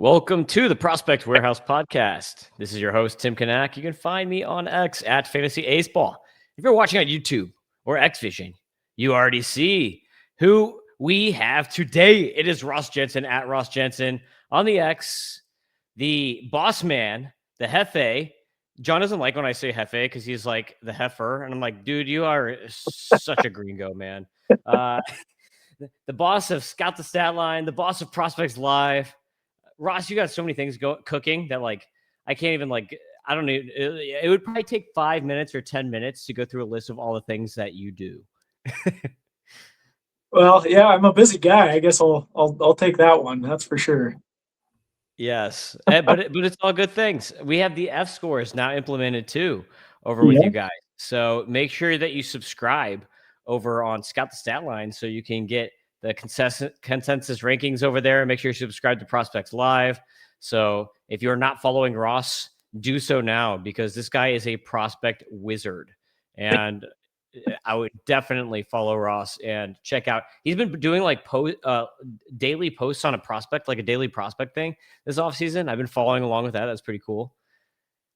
Welcome to the Prospect Warehouse podcast. This is your host, Tim Kanak. You can find me on X at Fantasy Aceball. If you're watching on YouTube or Xvision, you already see who we have today. It is Ross Jensen at Ross Jensen on the X, the boss man, the Hefe. John doesn't like when I say Hefe because he's like the heifer. And I'm like, dude, you are such a gringo, man. The boss of Scout the Stat Line, the boss of Prospects Live. Ross, you got so many things cooking that I can't even I don't know. It would probably take 5 minutes or 10 minutes to go through a list of all the things that you do. Well, yeah, I'm a busy guy. I guess I'll take that one. That's for sure. Yes, but it's all good things. We have the fScores now implemented too over with Yeah. you guys. So make sure that you subscribe over on Scout the Stat Line so you can get the consensus rankings over there. Make sure you subscribe to Prospects Live. So if you're not following Ross, do so now because this guy is a prospect wizard. And I would definitely follow Ross and check out. He's been doing daily posts on a prospect, like a daily prospect thing this offseason. I've been following along with that. That's pretty cool.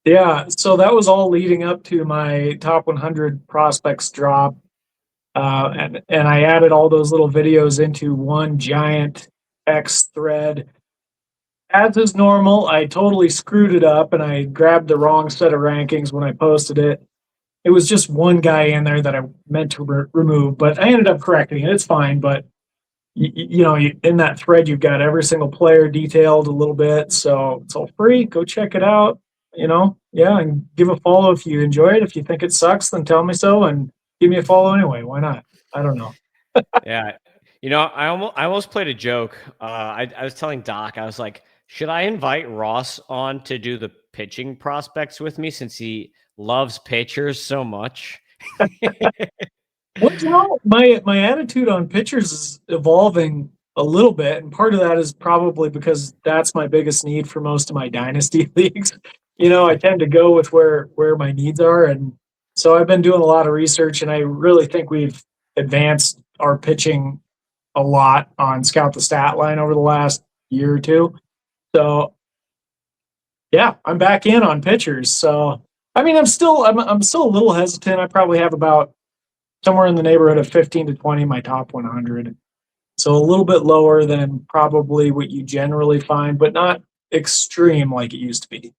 Yeah, so that was all leading up to my top 100 prospects drop. And I added all those little videos into one giant X thread. As is normal, I totally screwed it up and I grabbed the wrong set of rankings when I posted it. It was just one guy in there that I meant to remove, but I ended up correcting it. It's fine, but in that thread, you've got every single player detailed a little bit, so it's all free. Go check it out. And give a follow if you enjoy it. If you think it sucks, then tell me so and give me a follow anyway. Why not? I don't know. Yeah. I almost played a joke. I was telling Doc, I was like, should I invite Ross on to do the pitching prospects with me since he loves pitchers so much? Well, my attitude on pitchers is evolving a little bit, and part of that is probably because that's my biggest need for most of my dynasty leagues. I tend to go with where my needs are, and so I've been doing a lot of research, and I really think we've advanced our pitching a lot on Scout the Stat Line over the last year or two. So, yeah, I'm back in on pitchers. So, I mean, I'm still a little hesitant. I probably have about somewhere in the neighborhood of 15 to 20 my top 100. So a little bit lower than probably what you generally find, but not extreme like it used to be.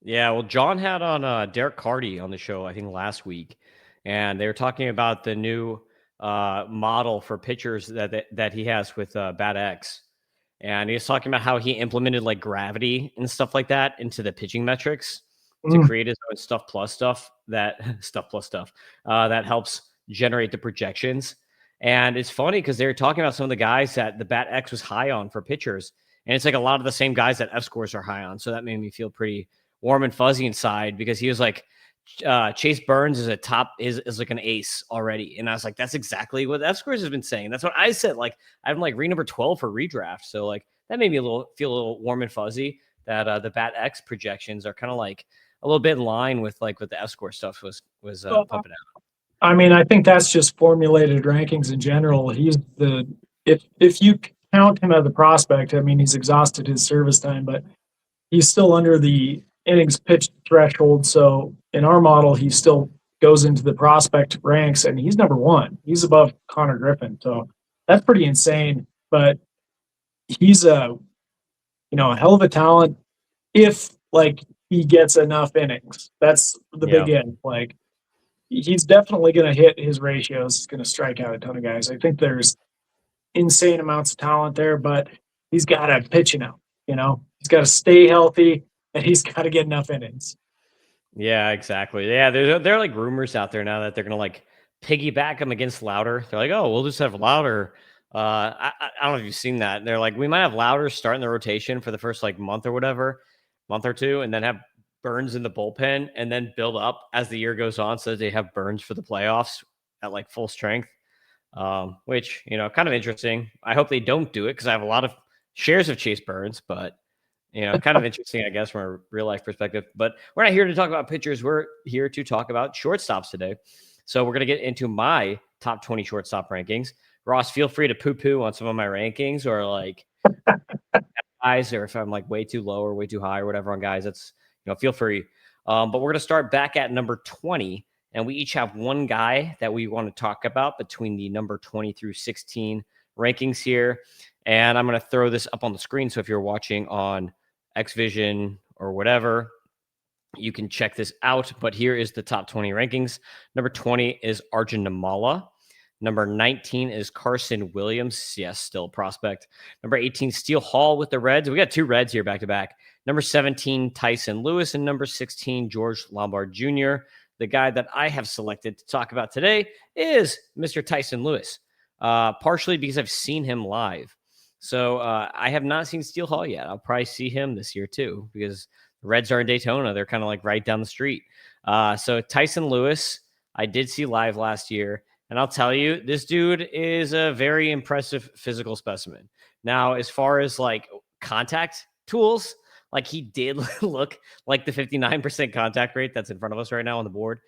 Yeah, well, John had on Derek Carty on the show, I think last week, and they were talking about the new model for pitchers that he has with Bat X. And he was talking about how he implemented like gravity and stuff like that into the pitching metrics to create his own stuff that that helps generate the projections. And it's funny because they were talking about some of the guys that the Bat X was high on for pitchers. And it's like a lot of the same guys that fScores are high on. So that made me feel pretty warm and fuzzy inside because he was like, Chase Burns is is like an ace already. And I was like, that's exactly what fScores has been saying. That's what I said. Like, I'm like read number 12 for redraft. So like that made me feel a little warm and fuzzy that the Bat X projections are kind of like a little bit in line with like what the fScore stuff was pumping out. I mean, I think that's just formulated rankings in general. If you count him as a prospect, I mean, he's exhausted his service time, but he's still under the innings pitched threshold. So in our model, he still goes into the prospect ranks and he's number one. He's above Connor Griffin. So that's pretty insane. But he's a hell of a talent if he gets enough innings. That's the big if. Like he's definitely going to hit his ratios. He's going to strike out a ton of guys. I think there's insane amounts of talent there, but he's got to pitch enough. He's got to stay healthy and he's got to get enough innings. Yeah, exactly. Yeah, there are like rumors out there now that they're gonna like piggyback him against Louder. They're like, oh, we'll just have Louder. I don't know if you've seen that. They're like, we might have Louder start in the rotation for the first like month or two, and then have Burns in the bullpen, and then build up as the year goes on, so that they have Burns for the playoffs at like full strength. Which kind of interesting. I hope they don't do it because I have a lot of shares of Chase Burns, but kind of interesting, I guess, from a real life perspective. But we're not here to talk about pitchers. We're here to talk about shortstops today. So we're going to get into my top 20 shortstop rankings. Ross, feel free to poo-poo on some of my rankings or like guys, or if I'm like way too low or way too high or whatever on guys, that's, feel free. But we're going to start back at number 20, and we each have one guy that we want to talk about between the number 20 through 16 rankings here. And I'm going to throw this up on the screen. So if you're watching on Xvision or whatever, you can check this out. But here is the top 20 rankings. Number 20 is Arjun Namala. Number 19 is Carson Williams. Yes, still a prospect. Number 18, Steele Hall with the Reds. We got two Reds here back to back. Number 17, Tyson Lewis. And number 16, George Lombard Jr. The guy that I have selected to talk about today is Mr. Tyson Lewis, partially because I've seen him live. So I have not seen Steele Hall yet. I'll probably see him this year too, because the Reds are in Daytona. They're kind of like right down the street. So Tyson Lewis, I did see live last year. And I'll tell you, this dude is a very impressive physical specimen. Now, as far as like contact tools, like he did look like the 59% contact rate that's in front of us right now on the board.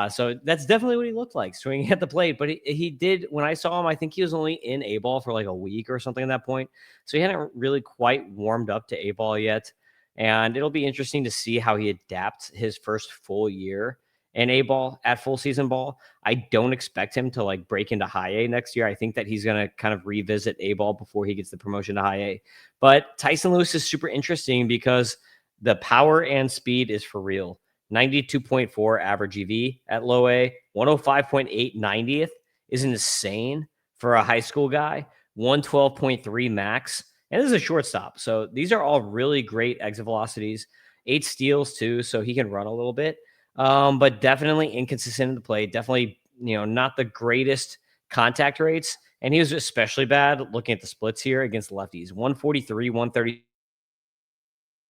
So that's definitely what he looked like swinging at the plate. But he did, when I saw him, I think he was only in A-ball for like a week or something at that point. So he hadn't really quite warmed up to A-ball yet. And it'll be interesting to see how he adapts his first full year in A-ball at full season ball. I don't expect him to like break into high A next year. I think that he's going to kind of revisit A-ball before he gets the promotion to high A. But Tyson Lewis is super interesting because the power and speed is for real. 92.4 average EV at low A, 105.8 90th is insane for a high school guy, 112.3 max. And this is a shortstop. So these are all really great exit velocities, 8 steals too. So he can run a little bit. But definitely inconsistent in the play. Definitely, not the greatest contact rates. And he was especially bad looking at the splits here against lefties. 143, 130,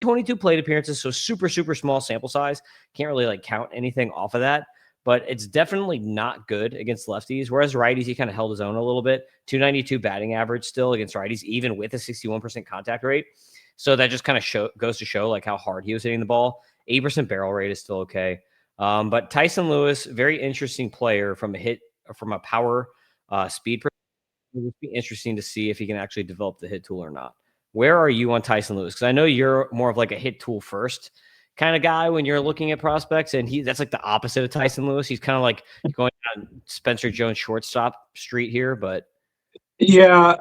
22 plate appearances. So super, super small sample size. Can't really like count anything off of that. But it's definitely not good against lefties. Whereas righties, he kind of held his own a little bit. 292 batting average still against righties, even with a 61% contact rate. So that just kind of goes to show like how hard he was hitting the ball. 80% barrel rate is still okay. But Tyson Lewis, very interesting player from a power speed perspective. It would be interesting to see if he can actually develop the hit tool or not. Where are you on Tyson Lewis? Because I know you're more of like a hit tool first kind of guy when you're looking at prospects, and that's like the opposite of Tyson Lewis. He's kind of like going on Spencer Jones shortstop street here, but Yeah,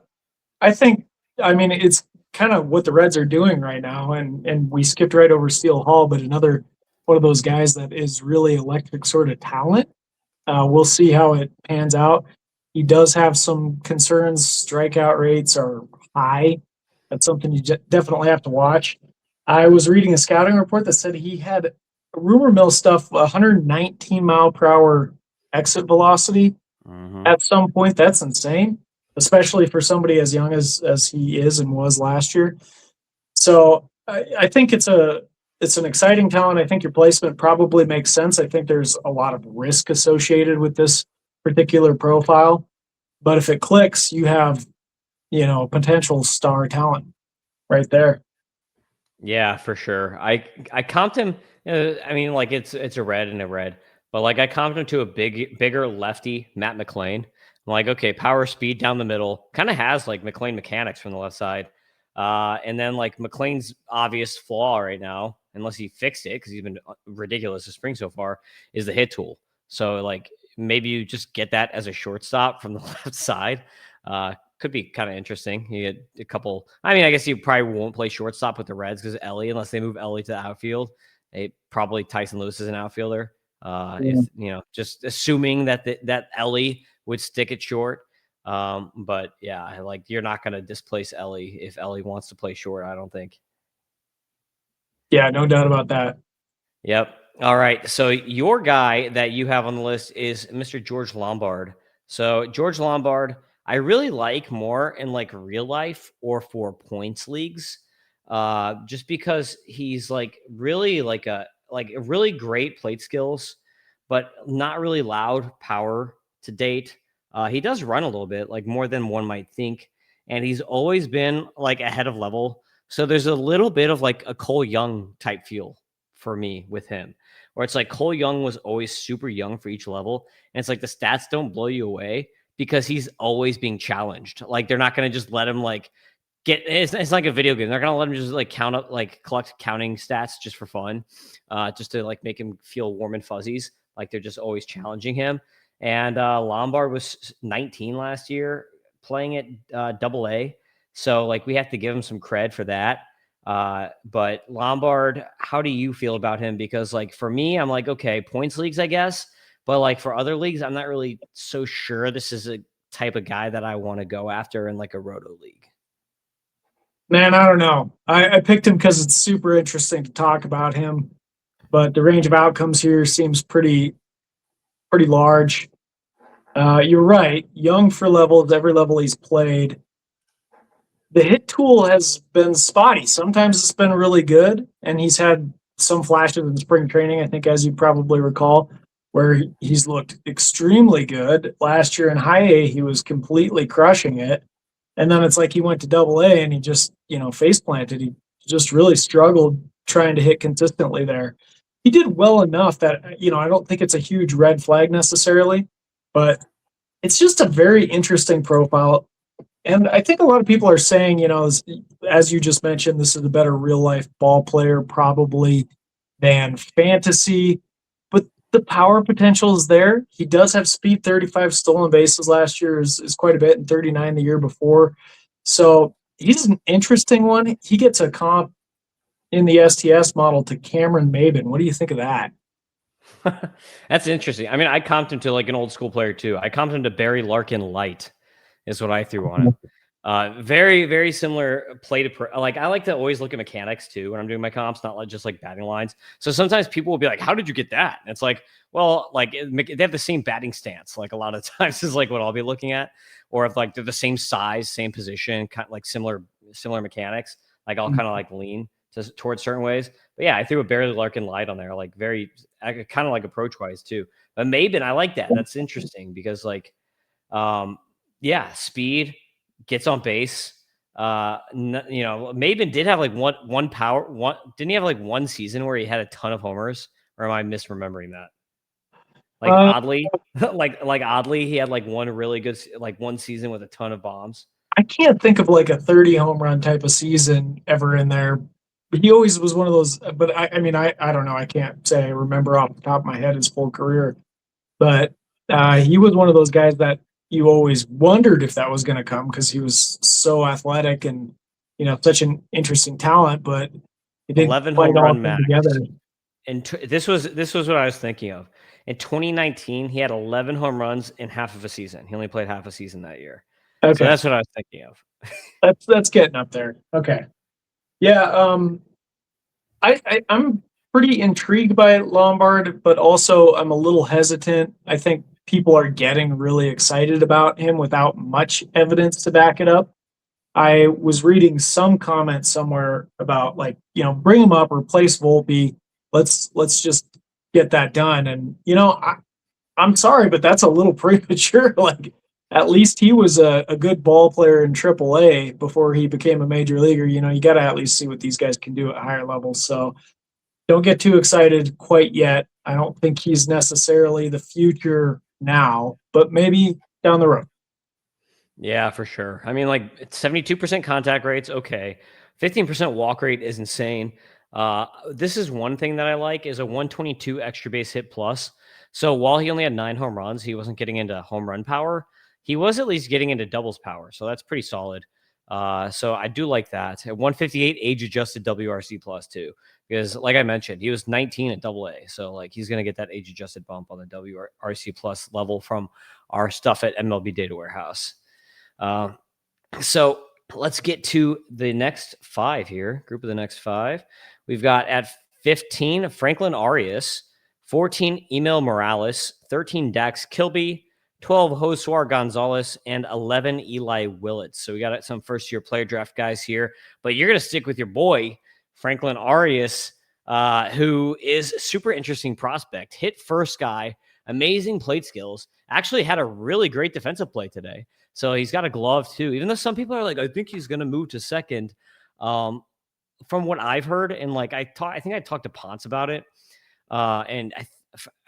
I mean, it's kind of what the Reds are doing right now, and we skipped right over Steele Hall, but another one of those guys that is really electric sort of talent. We'll see how it pans out. He does have some concerns. Strikeout rates are high. That's something you definitely have to watch. I was reading a scouting report that said he had rumor mill stuff 119 mile per hour exit velocity at some point. That's insane, especially for somebody as young as he is and was last year. So I think it's an exciting talent. I think your placement probably makes sense. I think there's a lot of risk associated with this particular profile, but if it clicks, you have potential star talent right there. yeah, for sure. I comped him. I mean, like it's a red and a red, but like I comped him to a bigger lefty, Matt McLean. I'm like, okay, power, speed down the middle, kind of has like McLean mechanics from the left side, and then like McLean's obvious flaw right now, unless he fixed it because he's been ridiculous this spring so far, is the hit tool. So like maybe you just get that as a shortstop from the left side. Could be kind of interesting. You get a couple. I mean, I guess you probably won't play shortstop with the Reds because Ellie, unless they move Ellie to the outfield, probably Tyson Lewis is an outfielder. If just assuming that Ellie would stick it short. But yeah, like you're not going to displace Ellie if Ellie wants to play short. I don't think. Yeah, no doubt about that. Yep. All right. So your guy that you have on the list is Mr. George Lombard. So George Lombard, I really like more in like real life or for points leagues, just because he's like really like a really great plate skills, but not really loud power to date. He does run a little bit, like more than one might think, and he's always been like ahead of level. So there's a little bit of like a Cole Young type feel for me with him, where it's like Cole Young was always super young for each level, and it's like the stats don't blow you away because he's always being challenged. Like they're not going to just let him like it's like a video game. They're gonna let him just like count up, like collect counting stats just for fun, just to like make him feel warm and fuzzies. Like they're just always challenging him. And Lombard was 19 last year playing at Double A, so like we have to give him some cred for that. But Lombard, how do you feel about him? Because like for me, I'm like, okay, points leagues, I guess, but like for other leagues, I'm not really so sure this is a type of guy that I want to go after in like a roto league. Man, I don't know. I picked him because it's super interesting to talk about him, but the range of outcomes here seems pretty large. You're right. Young for levels, every level he's played. The hit tool has been spotty. Sometimes it's been really good, and he's had some flashes in spring training, I think, as you probably recall, where he's looked extremely good. Last year in high A, he was completely crushing it. And then it's like he went to double A and he just, face planted. He just really struggled trying to hit consistently there. He did well enough that, I don't think it's a huge red flag necessarily, but it's just a very interesting profile. And I think a lot of people are saying, as you just mentioned, this is a better real life ball player probably than fantasy. But the power potential is there. He does have speed. 35 stolen bases last year is quite a bit, and 39 the year before. So he's an interesting one. He gets a comp in the STS model to Cameron Maben. What do you think of that? That's interesting. I mean, I comped him to like an old school player too. I comped him to Barry Larkin Light, is what I threw on him. Very, very similar play to like I like to always look at mechanics too when I'm doing my comps, not like just like batting lines. So sometimes people will be like, "How did you get that?" And it's like, well, like they have the same batting stance. Like a lot of times is like what I'll be looking at, or if like they're the same size, same position, kind of like similar mechanics. Like I'll kind of like lean towards certain ways. But yeah, I threw a Barry Larkin Light on there, like very kind of like approach wise too. But Maben, I like that. That's interesting because like, yeah, speed, gets on base. Maben did have like one power one. Didn't he have like one season where he had a ton of homers? Or am I misremembering that? Like Uh, oddly, like oddly, he had like one really good like one season with a ton of bombs. I can't think of like a 30 home run type of season ever in there. But he always was one of those. But I mean, I don't know. I can't say I remember off the top of my head his full career. But he was one of those guys that you always wondered if that was going to come because he was so athletic and such an interesting talent, but it didn't 11 quite home all run come max. together. And this was what I was thinking of. In 2019, he had 11 home runs in half of a season. He only played half a season that year. So Okay, that's what I was thinking of. that's getting up there. Okay, yeah. I'm pretty intrigued by Lombard, but also I'm a little hesitant. I think people are getting really excited about him without much evidence to back it up. I was reading some comment somewhere about like, bring him up, replace Volpe. Let's just get that done. And I'm sorry, but that's a little premature. Like at least he was a good ball player in AAA before he became a major leaguer. You got to at least see what these guys can do at higher levels. So don't get too excited quite yet. I don't think he's necessarily the future now, but maybe down the road. Yeah, for sure. I mean, like 72% contact rates, okay. 15% walk rate is insane. This is one thing that I like is a 122 extra base hit plus. So while he only had 9 home runs, he wasn't getting into home run power. He was at least getting into doubles power. So that's pretty solid. So I do like that. At 158 age adjusted WRC plus too. Because like I mentioned, he was 19 at double A. So like he's gonna get that age adjusted bump on the WRC plus level from our stuff at MLB Data Warehouse. Uh, so let's get to the next 5 here. Group of the next 5. We've got at 15 Franklin Arias, 14 Emil Morales, 13 Dax Kilby, 12 Josuar Gonzalez, and 11 Eli Willits. So we got some first year player draft guys here, but you're going to stick with your boy Franklin Arias, who is super interesting prospect. Hit first guy, amazing plate skills. Actually had a really great defensive play today. So he's got a glove too, even though some people are like, I think he's going to move to second. From what I've heard, and like I think I talked to Ponce about it. And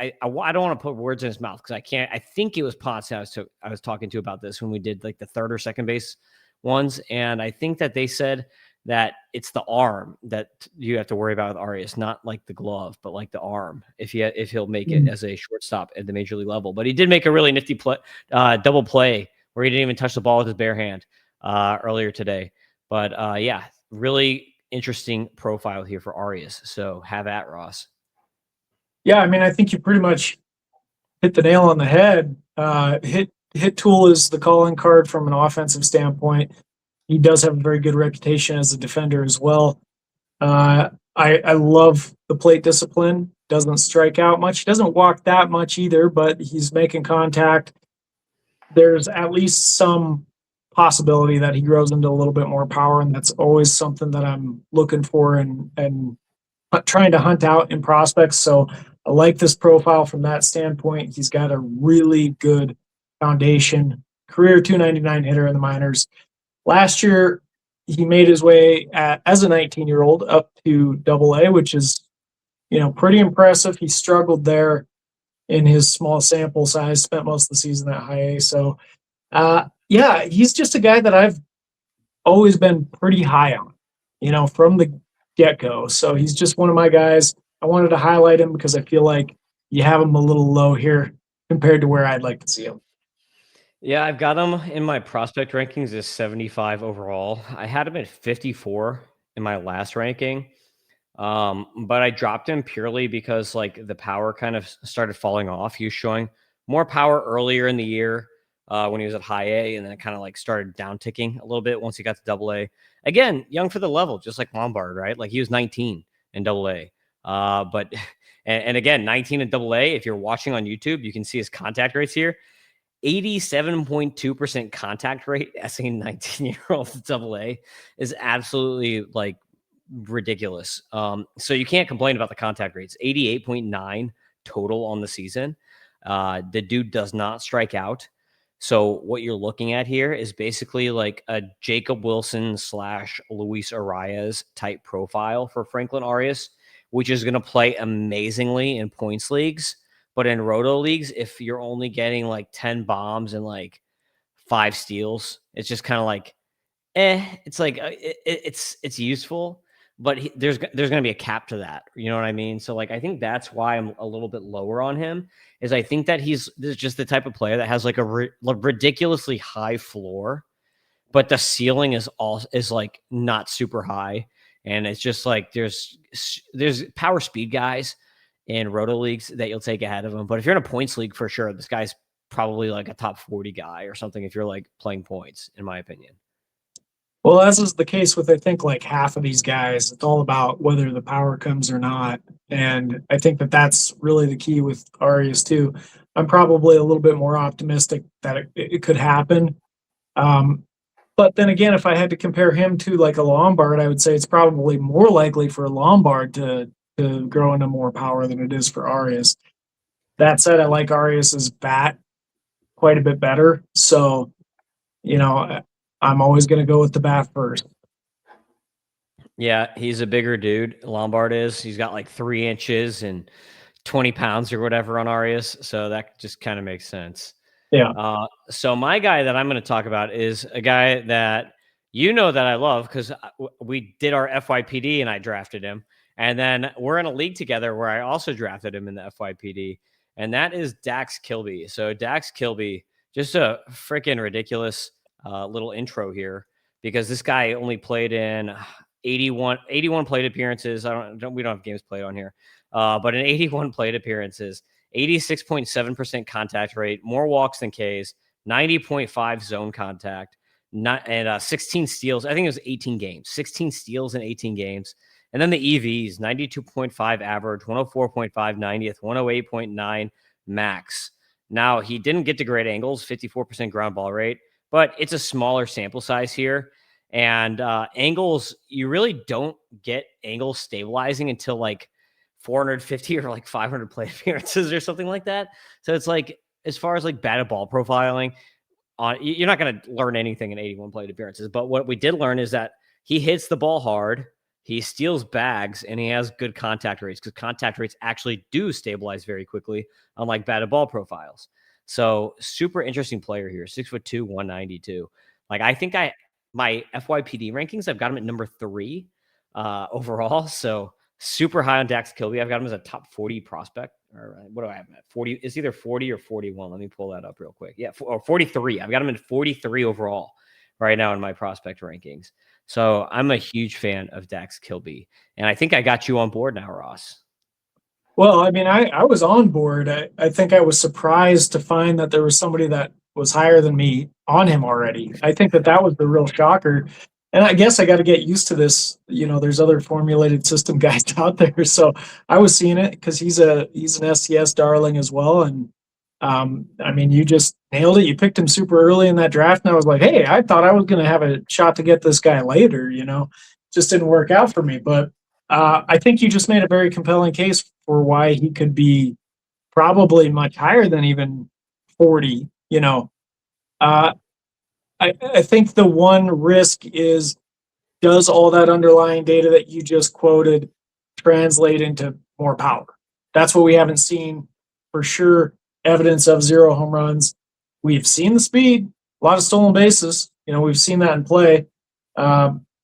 I don't want to put words in his mouth because I can't. I think it was Ponce I was talking to about this when we did like the third or second base ones, and I think that they said that it's the arm that you have to worry about with Arias, not like the glove, but like the arm. If he'll make it Mm. as a shortstop at the major league level, but he did make a really nifty double play where he didn't even touch the ball with his bare hand earlier today. But yeah, really interesting profile here for Arias. So have at Ross. Yeah, I mean, I think you pretty much hit the nail on the head. Hit tool is the calling card from an offensive standpoint. He does have a very good reputation as a defender as well. I love the plate discipline. Doesn't strike out much. He doesn't walk that much either, but he's making contact. There's at least some possibility that he grows into a little bit more power, and that's always something that I'm looking for and trying to hunt out in prospects. So I like this profile from that standpoint. He's got a really good foundation. Career 299 hitter in the minors. Last year, he made his way as a 19-year-old up to Double A, which is pretty impressive. He struggled there in his small sample size. Spent most of the season at High A. So, yeah, he's just a guy that I've always been pretty high on, from the get go. So he's just one of my guys. I wanted to highlight him because I feel like you have him a little low here compared to where I'd like to see him. Yeah, I've got him in my prospect rankings as 75 overall. I had him at 54 in my last ranking. But I dropped him purely because like the power kind of started falling off. He was showing more power earlier in the year when he was at high A, and then it kind of like started down ticking a little bit once he got to double A. Again, young for the level, just like Lombard, right? Like he was 19 in double A. But and again, 19 in double A. If you're watching on YouTube, you can see his contact rates here. 87.2% contact rate as a 19-year-old double A is absolutely like ridiculous. So you can't complain about the contact rates. 88.9 total on the season. The dude does not strike out. So what you're looking at here is basically like a Jacob Wilson / Luis Arias type profile for Franklin Arias, which is going to play amazingly in points leagues. But in roto leagues, if you're only getting like 10 bombs and like 5 steals, it's just kind of like, it's like it's useful, but there's going to be a cap to that. You know what I mean? So like I think that's why I'm a little bit lower on him. Is I think that he's just the type of player that has like a ridiculously high floor, but the ceiling is like not super high, and it's just like there's power speed guys in roto leagues that you'll take ahead of him. But if you're in a points league, for sure, this guy's probably like a top 40 guy or something if you're like playing points, in my opinion. Well, as is the case with, I think, like half of these guys, it's all about whether the power comes or not. And I think that that's really the key with Arias, too. I'm probably a little bit more optimistic that it could happen. But then again, if I had to compare him to like a Lombard, I would say it's probably more likely for a Lombard to grow into more power than it is for Arias. That said, I like Arias's bat quite a bit better. So, you know, I'm always going to go with the bat first. Yeah, he's a bigger dude. Lombard is. He's got like 3 inches and 20 pounds or whatever on Arias. So that just kind of makes sense. Yeah. So my guy that I'm going to talk about is a guy that that I love because we did our FYPD and I drafted him. And then we're in a league together where I also drafted him in the FYPD. And that is Dax Kilby. So Dax Kilby, just a freaking ridiculous little intro here because this guy only played in 81 plate appearances. We don't have games played on here. But in 81 plate appearances, 86.7% contact rate, more walks than Ks, 90.5 zone contact, and 16 steals. I think it was 18 games, 16 steals in 18 games. And then the EVs, 92.5 average, 104.5 90th, 108.9 max. Now, he didn't get to great angles, 54% ground ball rate, but it's a smaller sample size here. And angles, you really don't get angles stabilizing until like 450 or like 500 plate appearances or something like that. So it's like, as far as like batted ball profiling, you're not going to learn anything in 81 plate appearances. But what we did learn is that he hits the ball hard, he steals bags, and he has good contact rates because contact rates actually do stabilize very quickly, unlike batted ball profiles. So super interesting player here, 6'2", 192. Like I think my FYPD rankings, I've got him at number 3 overall. So super high on Dax Kilby. I've got him as a top 40 prospect. Or what do I have him at? 40. It's either 40 or 41. Let me pull that up real quick. Yeah, or 43. I've got him at 43 overall right now in my prospect rankings. So I'm a huge fan of Dax Kilby. And I think I got you on board now, Ross. Well, I mean, I was on board. I think I was surprised to find that there was somebody that was higher than me on him already. I think that that was the real shocker. And I guess I got to get used to this. You know, there's other formulated system guys out there. So I was seeing it because he's an STS darling as well. And I mean, you just nailed it. You picked him super early in that draft. And I was like, hey, I thought I was going to have a shot to get this guy later, just didn't work out for me. But I think you just made a very compelling case for why he could be probably much higher than even 40. Uh, I think the one risk is, does all that underlying data that you just quoted translate into more power? That's what we haven't seen for sure. Evidence of 0 home runs. We've seen the speed, a lot of stolen bases. We've seen that in play.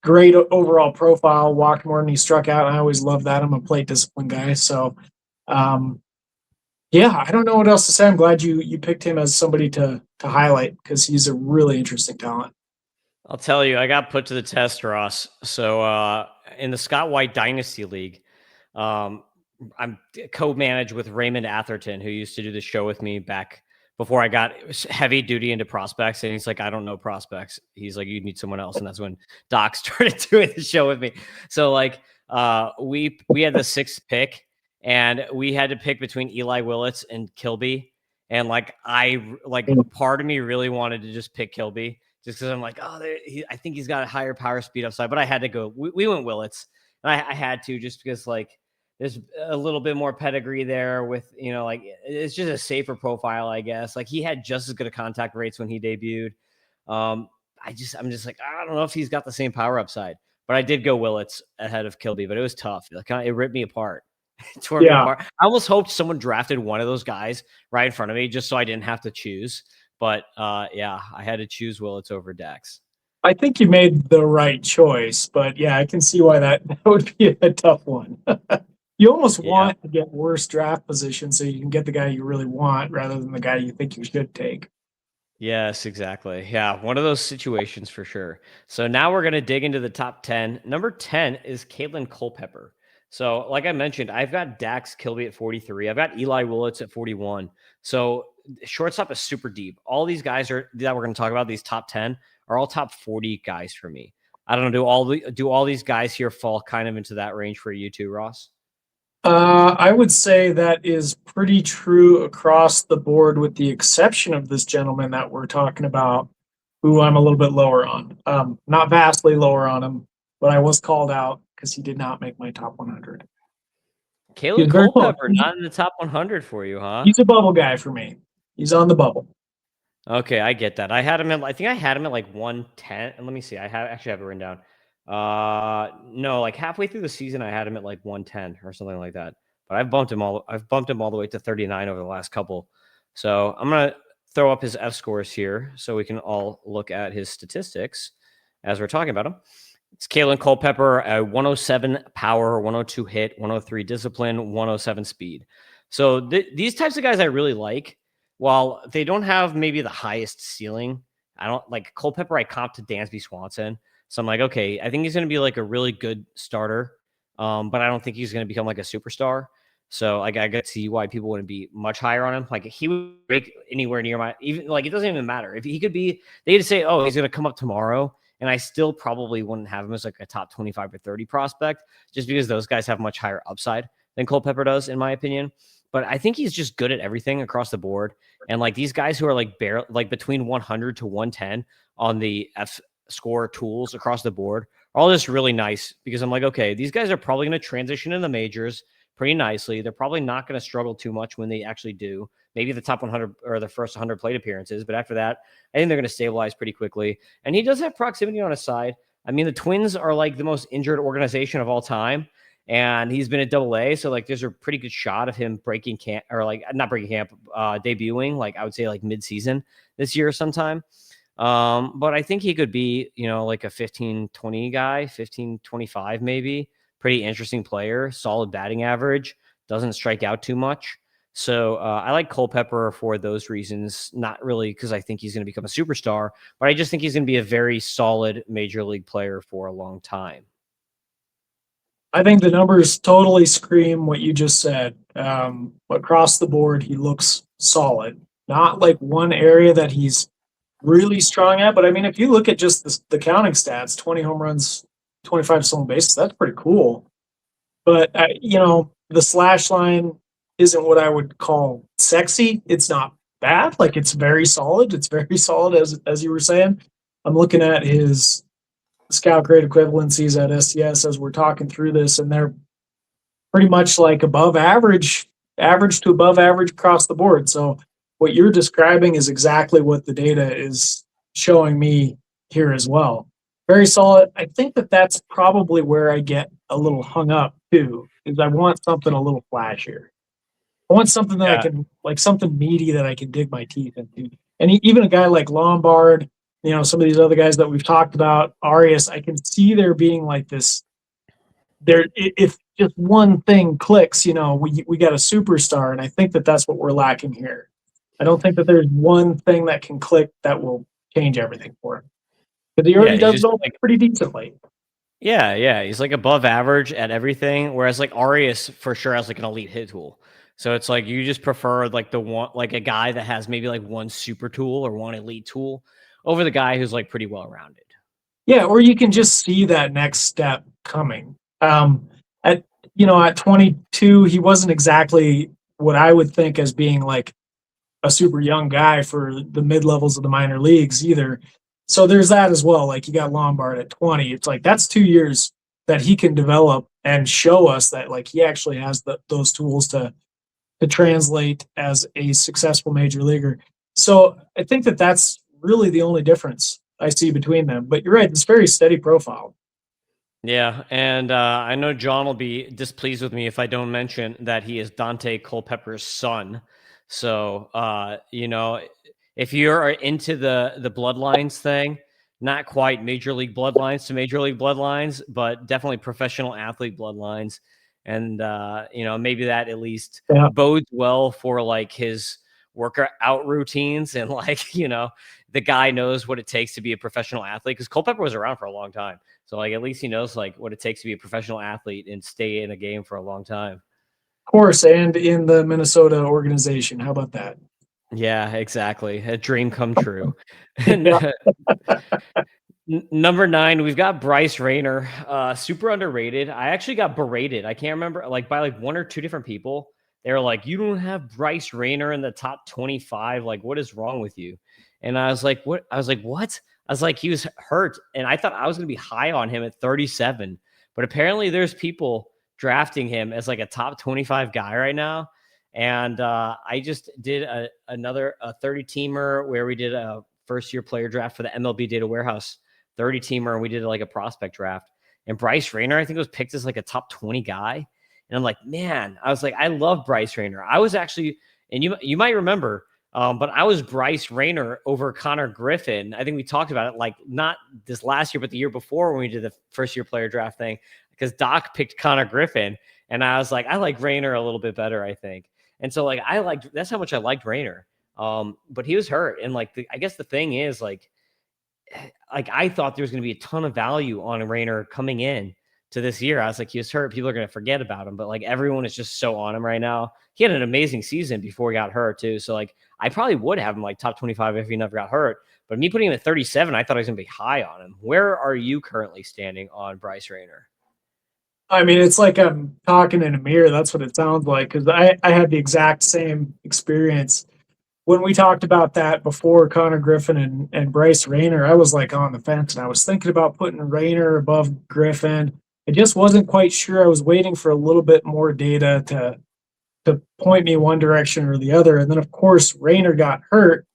Great overall profile, walked more than he struck out. I always love that. I'm a plate discipline guy. So, yeah, I don't know what else to say. I'm glad you picked him as somebody to highlight because he's a really interesting talent. I'll tell you, I got put to the test, Ross. So in the Scott White Dynasty League, I'm co-managed with Raymond Atherton, who used to do the show with me back before I got heavy duty into prospects. And he's like, I don't know prospects. He's like, you need someone else. And that's when Doc started doing the show with me. So like we had the 6th pick, and we had to pick between Eli Willits and Kilby. And part of me really wanted to just pick Kilby, just because I'm like, I think he's got a higher power speed upside. But I had to go. We went Willits, and I had to, just because there's a little bit more pedigree there with, it's just a safer profile, I guess. Like, he had just as good a contact rates when he debuted. I'm just like, I don't know if he's got the same power upside, but I did go Willits ahead of Kilby, but it was tough. It ripped me apart. It tore me apart. I almost hoped someone drafted one of those guys right in front of me just so I didn't have to choose. But yeah, I had to choose Willits over Dax. I think you made the right choice, but yeah, I can see why that would be a tough one. You almost want to get worse draft position so you can get the guy you really want rather than the guy you think you should take. Yes, exactly. Yeah, one of those situations for sure. So now we're going to dig into the top 10. Number 10 is Caitlin Culpepper. So like I mentioned, I've got Dax Kilby at 43. I've got Eli Willits at 41. So shortstop is super deep. All these guys that we're going to talk about, these top 10, are all top 40 guys for me. I don't know. Do all these guys here fall kind of into that range for you too, Ross? I would say that is pretty true across the board, with the exception of this gentleman that we're talking about, who I'm a little bit lower on. Not vastly lower on him, but I was called out because he did not make my top 100. Caitlin Culpepper, not in the top 100 for you, huh? He's a bubble guy for me. He's on the bubble. Okay, I get that. I think I had him at like 110. And let me see. I actually have it written down. No, like halfway through the season, I had him at like 110 or something like that. But I've bumped him all the way to 39 over the last couple. So I'm gonna throw up his fScores here so we can all look at his statistics as we're talking about him. It's Caitlin Culpepper, a 107 power, 102 hit, 103 discipline, 107 speed. So these types of guys I really like. While they don't have maybe the highest ceiling, I don't like Culpepper. I comp to Dansby Swanson. So I'm like, okay, I think he's going to be like a really good starter. But I don't think he's going to become like a superstar. So like, I could see why people wouldn't be much higher on him. Like, he would break anywhere near even like, it doesn't even matter if he could be, they'd say, oh, he's going to come up tomorrow. And I still probably wouldn't have him as like a top 25 or 30 prospect, just because those guys have much higher upside than Culpepper does, in my opinion. But I think he's just good at everything across the board. And like, these guys who are like between 100 to 110 on the fScore tools across the board are all just really nice, because I'm like, okay, these guys are probably going to transition in the majors pretty nicely. They're probably not going to struggle too much when they actually do. Maybe the top 100 or the first 100 plate appearances, but after that, I think they're going to stabilize pretty quickly. And he does have proximity on his side. I mean, the Twins are like the most injured organization of all time, and he's been at AA. So like, there's a pretty good shot of him breaking camp, or like not breaking camp, debuting, like I would say like mid-season this year sometime. But I think he could be, like a 15-20 guy, 15-25 maybe. Pretty interesting player, solid batting average, doesn't strike out too much. So I like Culpepper for those reasons, not really because I think he's going to become a superstar, but I just think he's going to be a very solid major league player for a long time. I think the numbers totally scream what you just said. Across the board, he looks solid. Not like one area that he's really strong at, but I mean, if you look at just the counting stats, 20 home runs, 25 stolen bases, that's pretty cool. But the slash line isn't what I would call sexy. It's not bad. Like it's very solid. It's very solid as you were saying. I'm looking at his scout grade equivalencies at STS as we're talking through this, and they're pretty much like above average, average to above average across the board. So what you're describing is exactly what the data is showing me here as well. Very solid. I think that that's probably where I get a little hung up too, is I want something a little flashier. I want something that I Yeah. can, like something meaty that I can dig my teeth into. And even a guy like Lombard, some of these other guys that we've talked about, Arias, I can see there being like this. There, if just one thing clicks, we got a superstar, and I think that that's what we're lacking here. I don't think that there's one thing that can click that will change everything for him, because he Yeah, already he's does just it all like pretty decently. yeah, he's like above average at everything, whereas like Arias for sure has like an elite hit tool. So it's like you just prefer like the one like a guy that has maybe like one super tool or one elite tool over the guy who's like pretty well rounded. Yeah, or you can just see that next step coming. At at 22, he wasn't exactly what I would think as being like a super young guy for the mid levels of the minor leagues either. So there's that as well. Like you got Lombard at 20. It's like that's 2 years that he can develop and show us that like he actually has those tools to translate as a successful major leaguer. So I think that that's really the only difference I see between them. But you're right, it's very steady profile. Yeah, and I know John will be displeased with me if I don't mention that he is Dante Culpepper's son. So, if you're into the bloodlines thing, not quite major league bloodlines to major league bloodlines, but definitely professional athlete bloodlines, and maybe that at least Yeah. bodes well for like his workout routines and like the guy knows what it takes to be a professional athlete because Culpepper was around for a long time. So like at least he knows like what it takes to be a professional athlete and stay in a game for a long time. Of course, and in the Minnesota organization. How about that? Yeah, exactly. A dream come true. Yeah. And number 9, we've got Bryce Rayner, super underrated. I actually got berated. I can't remember like by like one or two different people. They were like, "You don't have Bryce Rayner in the top 25. Like, what is wrong with you?" And I was like, "What?" I was like, "What?" I was like, "He was hurt," and I thought I was going to be high on him at 37. But apparently, there's people drafting him as like a top 25 guy right now. And I just did another 30 teamer where we did a first year player draft for the MLB Data Warehouse 30 teamer, and we did like a prospect draft. And Bryce Rayner, I think, was picked as like a top 20 guy. And I'm like, man, I was like, I love Bryce Rayner. I was actually, and you might remember, but I was Bryce Rayner over Connor Griffin. I think we talked about it like not this last year, but the year before when we did the first year player draft thing, because Doc picked Connor Griffin. And I was like, I like Rayner a little bit better, I think. And so like that's how much I liked Rayner. But he was hurt. And like I guess the thing is like I thought there was going to be a ton of value on Rayner coming in to this year. I was like, he was hurt. People are going to forget about him, but like everyone is just so on him right now. He had an amazing season before he got hurt too. So like, I probably would have him like top 25 if he never got hurt, but me putting him at 37, I thought I was going to be high on him. Where are you currently standing on Bryce Rayner? I mean, it's like I'm talking in a mirror. That's what it sounds like because I had the exact same experience when we talked about that before Connor Griffin and Bryce Rayner. I was like on the fence and I was thinking about putting Rayner above Griffin. I just wasn't quite sure. I was waiting for a little bit more data to point me one direction or the other. And then of course Rayner got hurt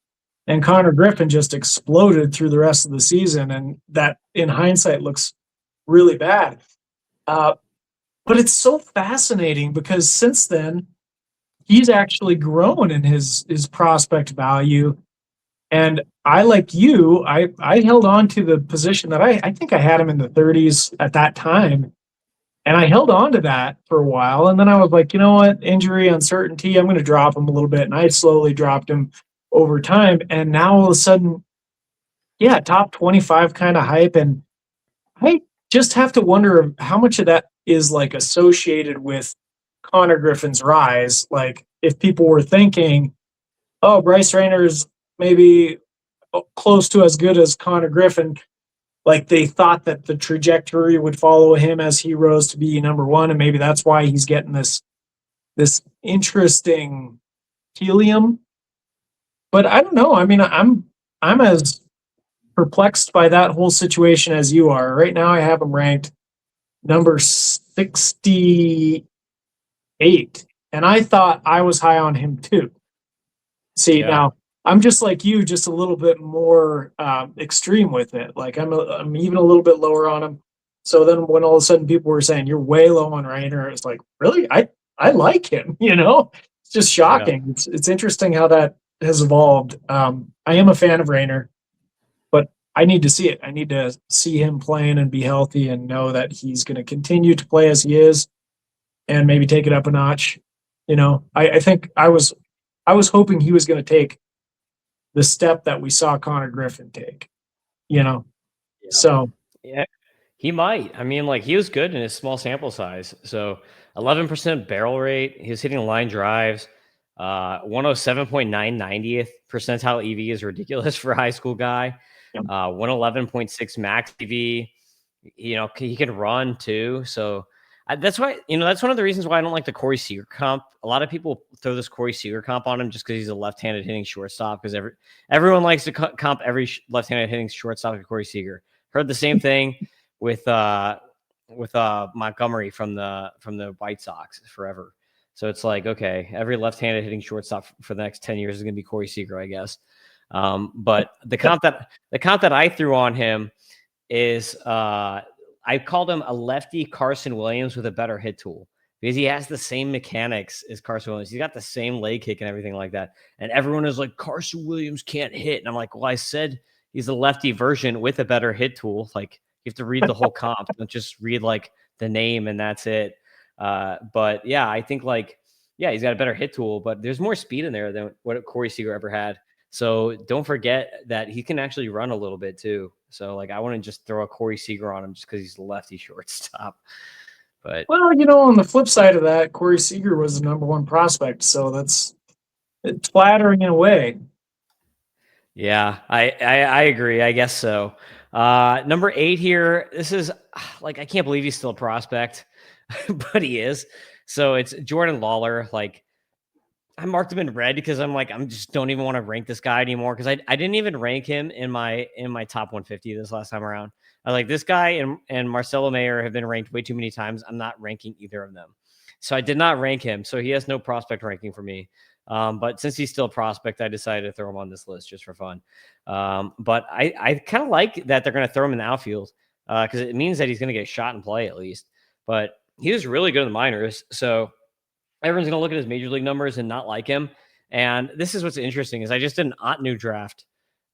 and Connor Griffin just exploded through the rest of the season. And that in hindsight looks really bad. Uh, but it's so fascinating because since then he's actually grown in his prospect value. And I, like you, I held on to the position that I think I had him in the 30s at that time. And I held on to that for a while. And then I was like, you know what? Injury uncertainty. I'm going to drop him a little bit. And I slowly dropped him over time. And now all of a sudden, yeah, top 25 kind of hype. And I just have to wonder how much of that is like associated with Connor Griffin's rise. Like if people were thinking, oh, Bryce Rayner's maybe close to as good as Connor Griffin, like they thought that the trajectory would follow him as he rose to be number one, and maybe that's why he's getting this interesting helium. But I don't know. I mean, I'm as perplexed by that whole situation as you are. Right now, I have him ranked number 68, and I thought I was high on him too. See, Yeah. now I'm just like you, just a little bit more extreme with it. Like I'm even a little bit lower on him. So then when all of a sudden people were saying you're way low on Rainer, it's like, really? I like him, you know? It's just Yeah. shocking. It's interesting how that has evolved. I am a fan of Rainer, but I need to see it. I need to see him playing and be healthy and know that he's going to continue to play as he is and maybe take it up a notch. You know, I think I was hoping he was going to take the step that we saw Connor Griffin take, you know? Yeah. So, Yeah. He might. I mean, like he was good in his small sample size. So 11% barrel rate. He was hitting line drives. 107.990th percentile EV is ridiculous for a high school guy. yeah. 111.6 max EV. You know, he can run too. So that's why, you know, that's one of the reasons why I don't like the Corey Seager comp. A lot of people throw this Corey Seager comp on him just because he's a left-handed hitting shortstop. Because everyone likes to comp every left-handed hitting shortstop to Corey Seager. Heard the same thing with Montgomery from the White Sox forever. So it's like, okay, every left-handed hitting shortstop for the next 10 years is going to be Corey Seager, I guess. But the comp that I threw on him is I called him a lefty Carson Williams with a better hit tool because he has the same mechanics as Carson Williams. He's got the same leg kick and everything like that. And everyone is like, Carson Williams can't hit. And I'm like, well, I said he's a lefty version with a better hit tool. Like you have to read the whole comp, don't just read like the name and that's it. But yeah, I think like, yeah, he's got a better hit tool, but there's more speed in there than what Corey Seager ever had. So don't forget that he can actually run a little bit too. So like I wouldn't just throw a Corey Seager on him just because he's a lefty shortstop. But Well, you know, on the flip side of that, Corey Seager was the number one prospect. So it's flattering in a way. yeah, I agree. I guess so. Number 8 here. This is like I can't believe he's still a prospect, but he is. So it's Jordan Lawler. Like I marked him in red because I'm just don't even want to rank this guy anymore because I didn't even rank him in my top 150 this last time around. I like this guy and Marcelo Mayer have been ranked way too many times. I'm not ranking either of them. So I did not rank him. So he has no prospect ranking for me. But since he's still a prospect, I decided to throw him on this list just for fun. But I kind of like that they're going to throw him in the outfield because it means that he's going to get shot and play at least. But he was really good in the minors. So everyone's going to look at his major league numbers and not like him. And this is what's interesting is I just did an Otnu draft,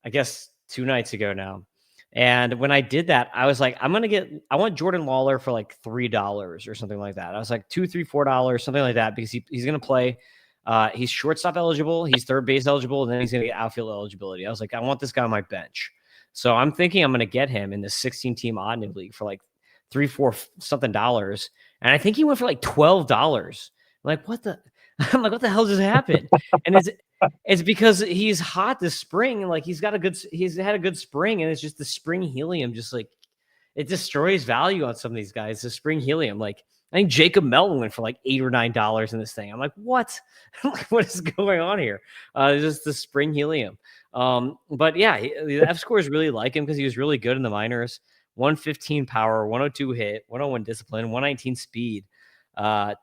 I guess 2 nights ago now. And when I did that, I was like, I want Jordan Lawler for like $3 or something like that. I was like $2, $3, $4, something like that, because he's going to play. He's shortstop eligible. He's third base eligible. And then he's going to get outfield eligibility. I was like, I want this guy on my bench. So I'm thinking I'm going to get him in the 16 team Otnu league for like $3, $4 something dollars. And I think he went for like $12. Like, what the? I'm like, what the hell just happened? And it's because he's hot this spring, and like he's had a good spring, and it's just the spring helium, just like it destroys value on some of these guys. The spring helium, like I think Jacob Melton went for like $8 or $9 in this thing. I'm like, what? Like, what is going on here? It's just the spring helium. But yeah, the fScores really like him because he was really good in the minors. 115 power, 102 hit, 101 discipline, 119 speed.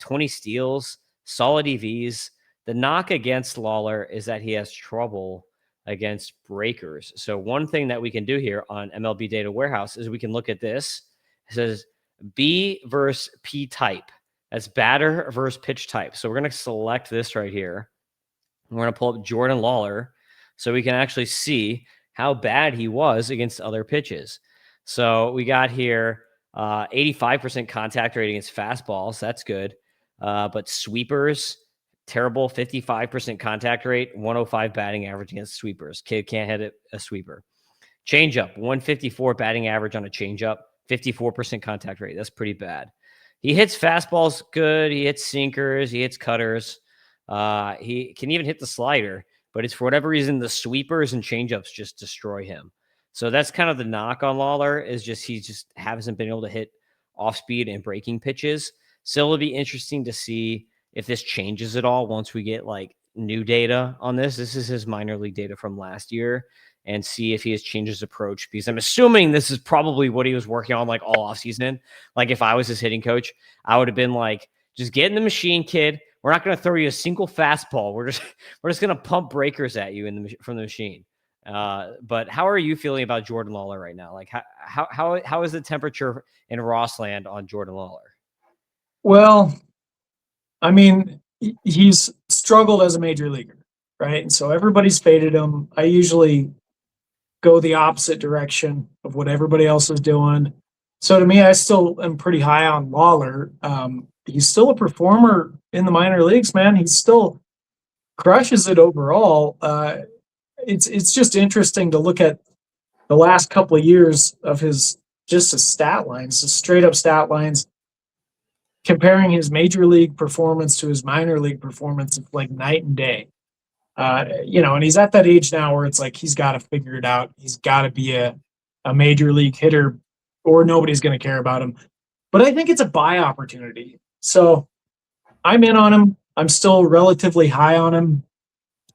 20 steals, solid EVs. The knock against Lawler is that he has trouble against breakers. So one thing that we can do here on MLB Data Warehouse is we can look at this. It says B versus P type. That's batter versus pitch type. So we're going to select this right here. We're going to pull up Jordan Lawler. so we can actually see how bad he was against other pitches. So we got here 85% contact rate against fastballs. That's good. But sweepers, terrible, 55% contact rate, 105 batting average against sweepers. Kid can't hit a sweeper. Changeup, 154 batting average on a changeup, 54% contact rate. That's pretty bad. He hits fastballs good. He hits sinkers. He hits cutters. He can even hit the slider, but it's for whatever reason, the sweepers and changeups just destroy him. So that's kind of the knock on Lawler, is just he just hasn't been able to hit off speed and breaking pitches. So it'll be interesting to see if this changes at all once we get like new data on this. This is his minor league data from last year, and see if he has changed his approach, because I'm assuming this is probably what he was working on like all offseason. Like if I was his hitting coach, I would have been like, just get in the machine, kid. We're not going to throw you a single fastball. We're just going to pump breakers at you from the machine. But how are you feeling about Jordan Lawler right now? Like how is the temperature in Rossland on Jordan Lawler? Well, I mean, he's struggled as a major leaguer, right? And so everybody's faded him. I usually go the opposite direction of what everybody else is doing. So to me, I still am pretty high on Lawler. He's still a performer in the minor leagues, man. He still crushes it overall. It's just interesting to look at the last couple of years of his stat lines, the straight up stat lines, comparing his major league performance to his minor league performance. It's like night and day. And he's at that age now where it's like he's got to figure it out. He's got to be a major league hitter, or nobody's going to care about him. But I think it's a buy opportunity. So I'm in on him. I'm still relatively high on him.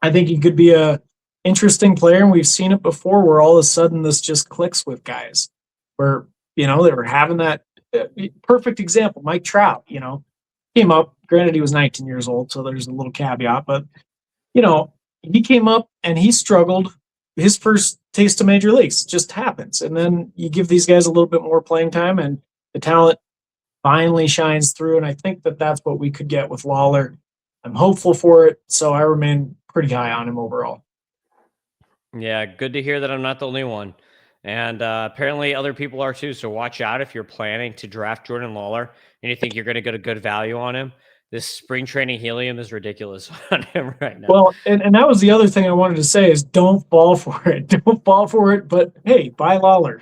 I think he could be a interesting player, and we've seen it before where all of a sudden this just clicks with guys where, they were having that perfect example. Mike Trout, came up, granted he was 19 years old, so there's a little caveat, but he came up and he struggled. His first taste of major leagues just happens. And then you give these guys a little bit more playing time and the talent finally shines through. And I think that that's what we could get with Lawler. I'm hopeful for it. So I remain pretty high on him overall. Yeah, good to hear that I'm not the only one. And apparently other people are too. So watch out if you're planning to draft Jordan Lawler and you think you're going to get a good value on him. This spring training helium is ridiculous on him right now. Well, and that was the other thing I wanted to say is don't fall for it. Don't fall for it. But hey, buy Lawler.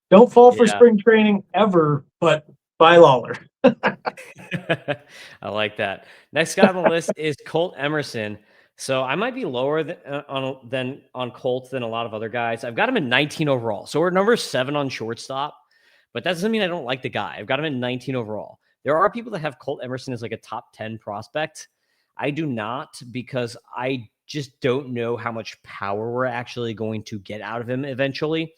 Don't fall for spring training ever, but buy Lawler. I like that. Next guy on the list is Colt Emerson. So I might be lower than on Colt than a lot of other guys. I've got him at 19 overall. So we're number 7 on shortstop, but that doesn't mean I don't like the guy. I've got him at 19 overall. There are people that have Colt Emerson as like a top 10 prospect. I do not, because I just don't know how much power we're actually going to get out of him eventually.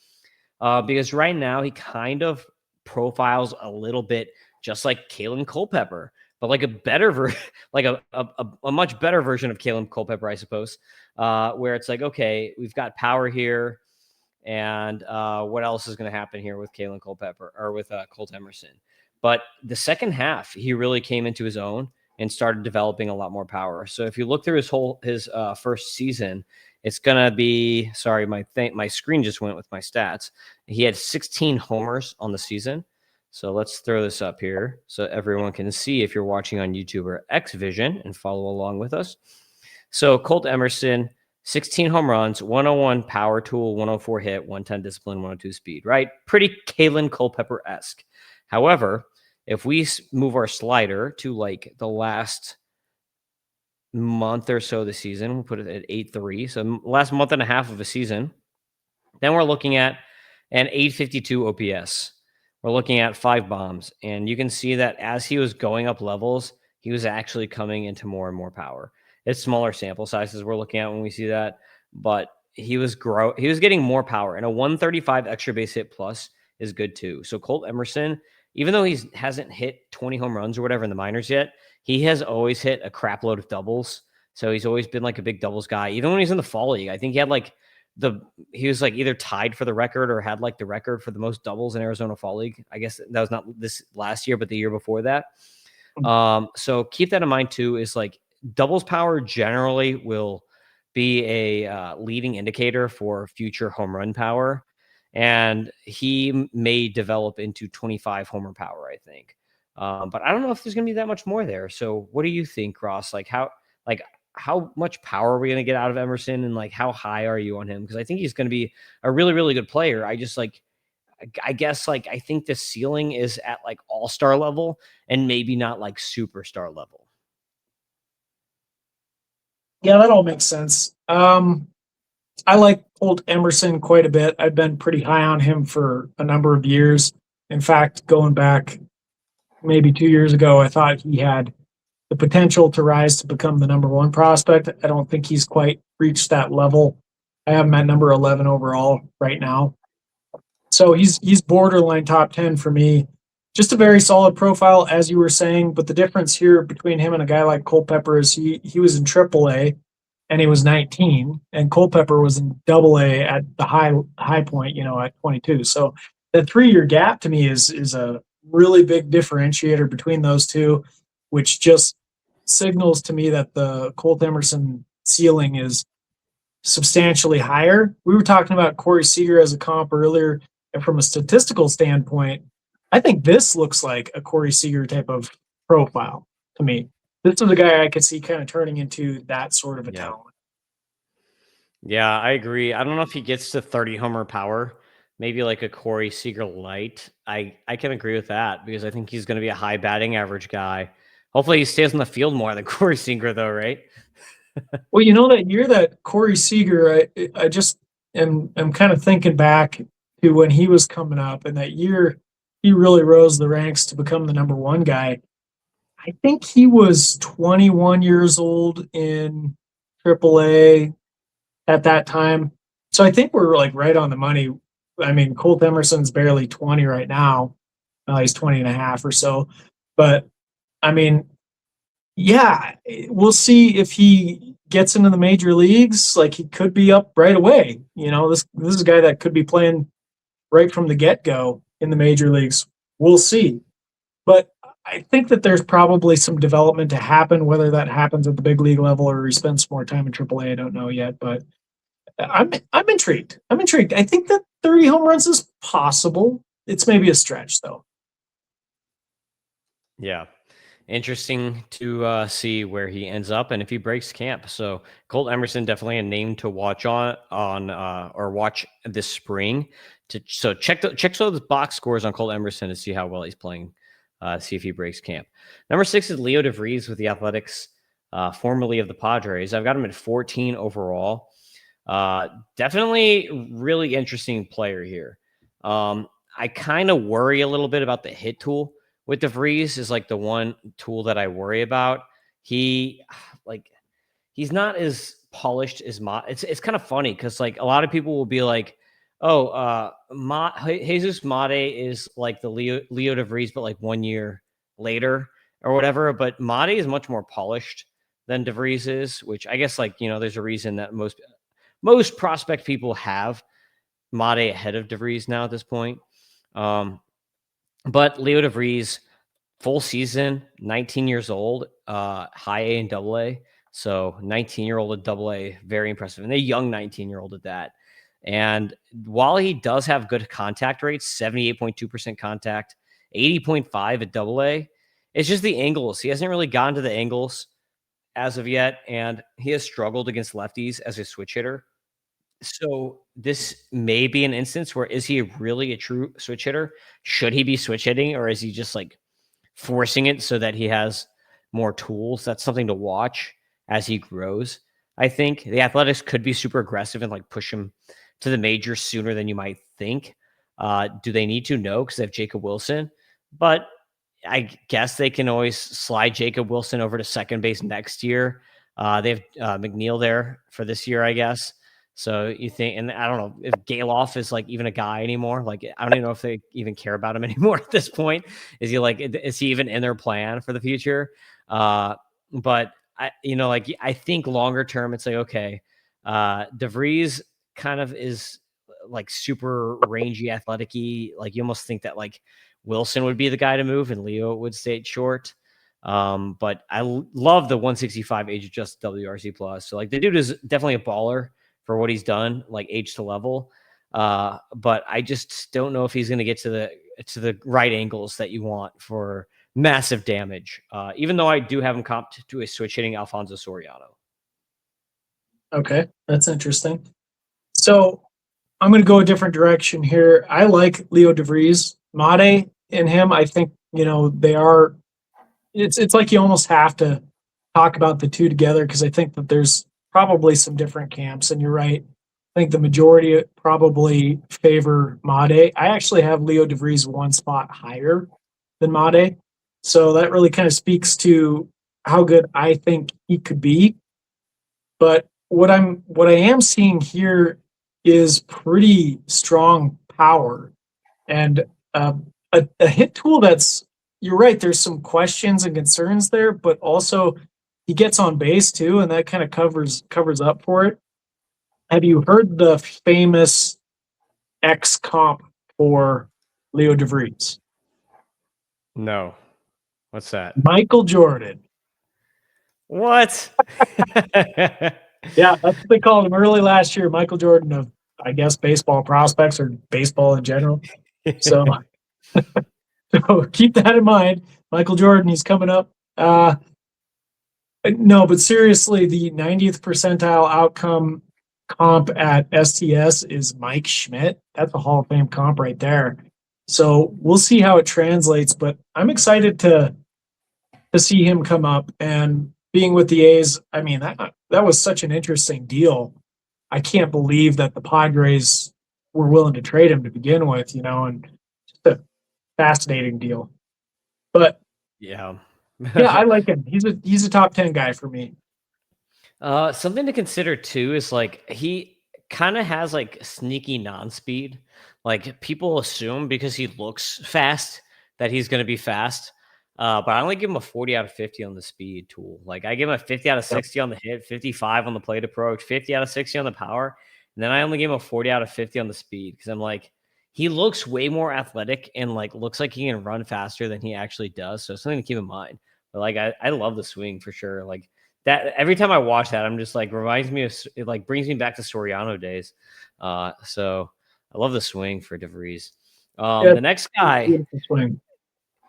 Because right now he kind of profiles a little bit just like Kalen Culpepper, but like a better like a much better version of Kalen Culpepper, I suppose, where it's like, okay, we've got power here. And what else is going to happen here with Kalen Culpepper or with Colt Emerson? But the second half, he really came into his own and started developing a lot more power. So if you look through his first season, it's going to be, sorry, my screen just went with my stats. He had 16 homers on the season. So let's throw this up here so everyone can see if you're watching on YouTube or XVision and follow along with us. So Colt Emerson, 16 home runs, 101 power tool, 104 hit, 110 discipline, 102 speed, right? Pretty Kalen Culpepper-esque. However, if we move our slider to like the last month or so of the season, we'll put it at 8.3. So last month and a half of a season, then we're looking at an 852 OPS. We're looking at 5 bombs. And you can see that as he was going up levels, he was actually coming into more and more power. It's smaller sample sizes we're looking at when we see that, but he was getting more power, and a 135 extra base hit plus is good too. So Colt Emerson, even though he hasn't hit 20 home runs or whatever in the minors yet, he has always hit a crap load of doubles. So he's always been like a big doubles guy. Even when he's in the fall league, I think he had like he was like either tied for the record or had like the record for the most doubles in Arizona Fall League. I guess that was not this last year, but the year before that. So keep that in mind too, is like doubles power generally will be a leading indicator for future home run power, and he may develop into 25 homer power, I think. But I don't know if there's going to be that much more there. So, what do you think, Ross? Like how much power are we going to get out of Emerson, and like how high are you on him? Because I think he's going to be a really, really good player. I just like I guess like I think the ceiling is at like all-star level and maybe not like superstar level. Yeah, that all makes sense. I like Colt Emerson quite a bit. I've been pretty high on him for a number of years. In fact, going back maybe 2 years ago, I thought he had the potential to rise to become the number one prospect. I don't think he's quite reached that level. I have him at number 11 overall right now. So he's borderline top 10 for me. Just a very solid profile, as you were saying. But the difference here between him and a guy like Culpepper is he was in AAA and he was 19, and Culpepper was in AA at the high point, at 22. So the 3 year gap to me is a really big differentiator between those two, which just signals to me that the Colt Emerson ceiling is substantially higher. We were talking about Corey Seager as a comp earlier, and from a statistical standpoint, I think this looks like a Corey Seager type of profile to me. This is a guy I could see kind of turning into that sort of a Yeah. talent. Yeah, I agree. I don't know if he gets to 30 homer power, maybe like a Corey Seager light. I can agree with that because I think he's going to be a high batting average guy. Hopefully he stays on the field more than Corey Seager though, right? Well, that year that Corey Seager, I just am kind of thinking back to when he was coming up, and that year he really rose the ranks to become the number one guy. I think he was 21 years old in AAA at that time. So I think we're like right on the money. I mean, Colt Emerson's barely 20 right now. He's 20 and a half or so. But I mean, yeah, we'll see if he gets into the major leagues. Like he could be up right away. This is a guy that could be playing right from the get go in the major leagues. We'll see. But I think that there's probably some development to happen. Whether that happens at the big league level or he spends more time in AAA, I don't know yet. But I'm intrigued. I'm intrigued. I think that 30 home runs is possible. It's maybe a stretch though. Yeah. Interesting to see where he ends up and if he breaks camp. So Colt Emerson definitely a name to watch on or watch this spring. So check those box scores on Colt Emerson to see how well he's playing. See if he breaks camp. Number 6 is Leo DeVries with the Athletics, formerly of the Padres. I've got him at 14 overall. Definitely really interesting player here. I kind of worry a little bit about the hit tool with DeVries is like the one tool that I worry about. He like he's not as polished as It's kind of funny because like a lot of people will be like, oh, Jesus Mate is like the Leo DeVries, but like 1 year later or whatever. But Mate is much more polished than DeVries is, which I guess like there's a reason that most prospect people have Mate ahead of DeVries now at this point. But Leo DeVries, full season, 19 years old, high A and double A. So 19-year-old at double A, very impressive. And a young 19-year-old at that. And while he does have good contact rates, 78.2% contact, 80.5 at double A, it's just the angles. He hasn't really gotten to the angles as of yet. And he has struggled against lefties as a switch hitter. So this may be an instance where is he really a true switch hitter? Should he be switch hitting, or is he just like forcing it so that he has more tools? That's something to watch as he grows. I think the Athletics could be super aggressive and like push him to the majors sooner than you might think. Do they need to? No, because they have Jacob Wilson, but I guess they can always slide Jacob Wilson over to second base next year. They have McNeil there for this year, I guess. So you think, and I don't know if Galoff is like even a guy anymore. Like I don't even know if they even care about him anymore at this point. Is he even in their plan for the future? But I think longer term, it's like, okay, DeVries kind of is like super rangy, athletic-y. Like you almost think that like Wilson would be the guy to move and Leo would stay short. But I love the 165 age adjusted WRC plus. So like the dude is definitely a baller for what he's done, like age to level. But I just don't know if he's going to get to the right angles that you want for massive damage. Even though I do have him comped to a switch hitting Alfonso Soriano. Okay, that's interesting. So I'm going to go a different direction here. I like Leo DeVries. Made and him, I think, they are. It's like you almost have to talk about the two together because I think that there's probably some different camps. And you're right. I think the majority probably favor Made. I actually have Leo DeVries one spot higher than Made. So that really kind of speaks to how good I think he could be. But what I am seeing here is pretty strong power and a hit tool that's, you're right, there's some questions and concerns there, but also he gets on base too, and that kind of covers up for it. Have you heard the famous X comp for Leo DeVries? No, what's that? Michael Jordan. What? Yeah, that's what they called him early last year. Michael Jordan of, I guess, baseball prospects or baseball in general. So, so keep that in mind. Michael Jordan, he's coming up. No, but seriously, the 90th percentile outcome comp at STS is Mike Schmidt. That's a Hall of Fame comp right there. So we'll see how it translates, but I'm excited to see him come up and being with the A's. I mean, that was such an interesting deal. I can't believe that the Padres were willing to trade him to begin with, and just a fascinating deal. But yeah. yeah, I like him. He's a top 10 guy for me. Something to consider too is like he kind of has like sneaky non-speed. Like people assume because he looks fast that he's going to be fast. But I only give him a 40 out of 50 on the speed tool. Like I give him a 50 out of 60 on the hit, 55 on the plate approach, 50 out of 60 on the power. And then I only give him a 40 out of 50 on the speed because I'm like, he looks way more athletic and like looks like he can run faster than he actually does. So something to keep in mind. But like I love the swing for sure. Like that every time I watch that, I'm just like reminds me of it, like brings me back to Soriano days. So I love the swing for DeVries. Yeah, The next guy, swing.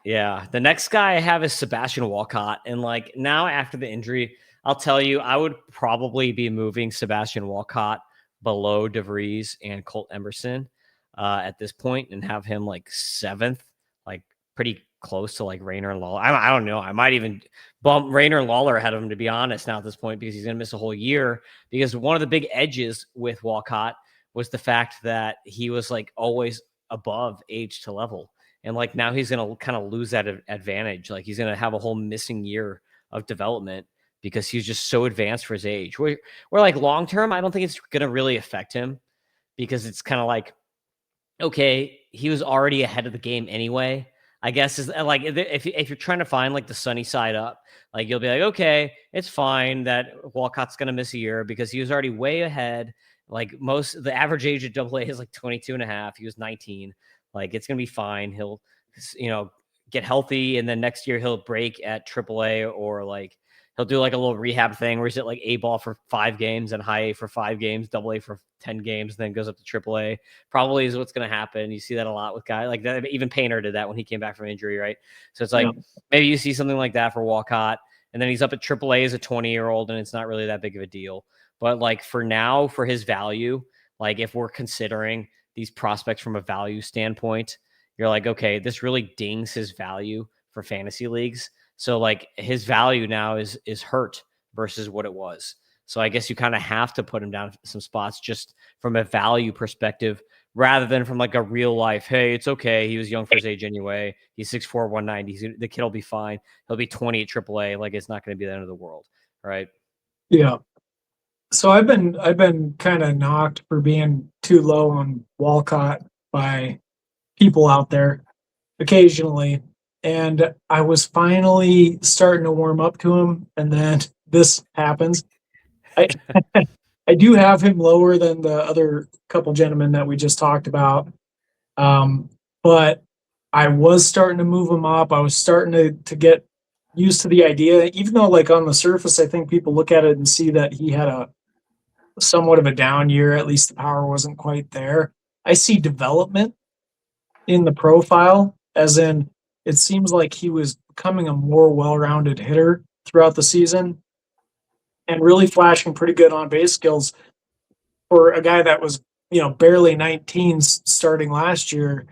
yeah, the next guy I have is Sebastian Walcott, and like now after the injury, I'll tell you, I would probably be moving Sebastian Walcott below DeVries and Colt Emerson at this point, and have him like seventh, like pretty close to like Rainer and Lawler. I don't know. I might even bump Rainer and Lawler ahead of him, to be honest, now at this point, because he's going to miss a whole year. Because one of the big edges with Walcott was the fact that he was like always above age to level. And like now he's going to kind of lose that advantage. Like he's going to have a whole missing year of development because he's just so advanced for his age. Where like long term, I don't think it's going to really affect him because it's kind of like, okay, he was already ahead of the game anyway. I guess is like if you're trying to find like the sunny side up, like you'll be like, okay, it's fine that Walcott's going to miss a year because he was already way ahead. Like the average age of AA is like 22 and a half. He was 19. Like it's going to be fine. He'll, get healthy. And then next year he'll break at AAA or like he'll do like a little rehab thing where he's at like A ball for 5 games and high A for 5 games, AA for 10 games, then goes up to AAA. Probably is what's going to happen. You see that a lot with guys like that. Even Painter did that when he came back from injury, right? So it's like maybe you see something like that for Walcott, and then he's up at AAA as a 20-year-old, and it's not really that big of a deal. But like for now, for his value, like if we're considering these prospects from a value standpoint, you're like, okay, this really dings his value for fantasy leagues. So like his value now is hurt versus what it was. So I guess you kind of have to put him down some spots just from a value perspective rather than from like a real life. Hey, it's okay. He was young for his age anyway. He's 6'4", 190. The kid will be fine. He'll be 20 at AAA. Like it's not going to be the end of the world. Right. Yeah. So I've been kind of knocked for being too low on Walcott by people out there occasionally. And I was finally starting to warm up to him, and then this happens. I I do have him lower than the other couple gentlemen that we just talked about. But I was starting to move him up. I was starting to get used to the idea, even though like on the surface, I think people look at it and see that he had a somewhat of a down year. At least the power wasn't quite there. I see development in the profile, as in it seems like he was becoming a more well-rounded hitter throughout the season and really flashing pretty good on base skills for a guy that was, barely 19 starting last year.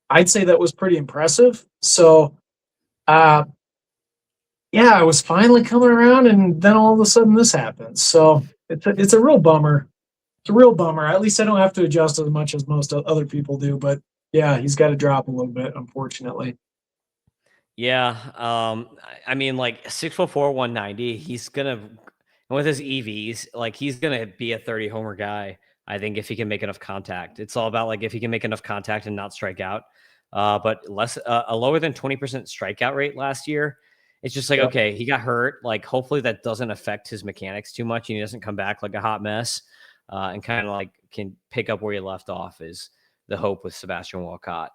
I'd say that was pretty impressive. So, uh, yeah, I was finally coming around, and then all of a sudden this happens. So it's a real bummer. It's a real bummer. At least I don't have to adjust as much as most other people do. But yeah, he's got to drop a little bit, unfortunately. Yeah, I mean, like 6'4", 190. He's gonna, and with his EVs, like he's gonna be a 30 homer guy. I think if he can make enough contact, it's all about like if he can make enough contact and not strike out. But less a lower than 20% strikeout rate last year. It's just like Yep. okay, he got hurt. Like hopefully that doesn't affect his mechanics too much, and he doesn't come back like a hot mess, and kind of like can pick up where he left off. Is the hope with Sebastian Walcott,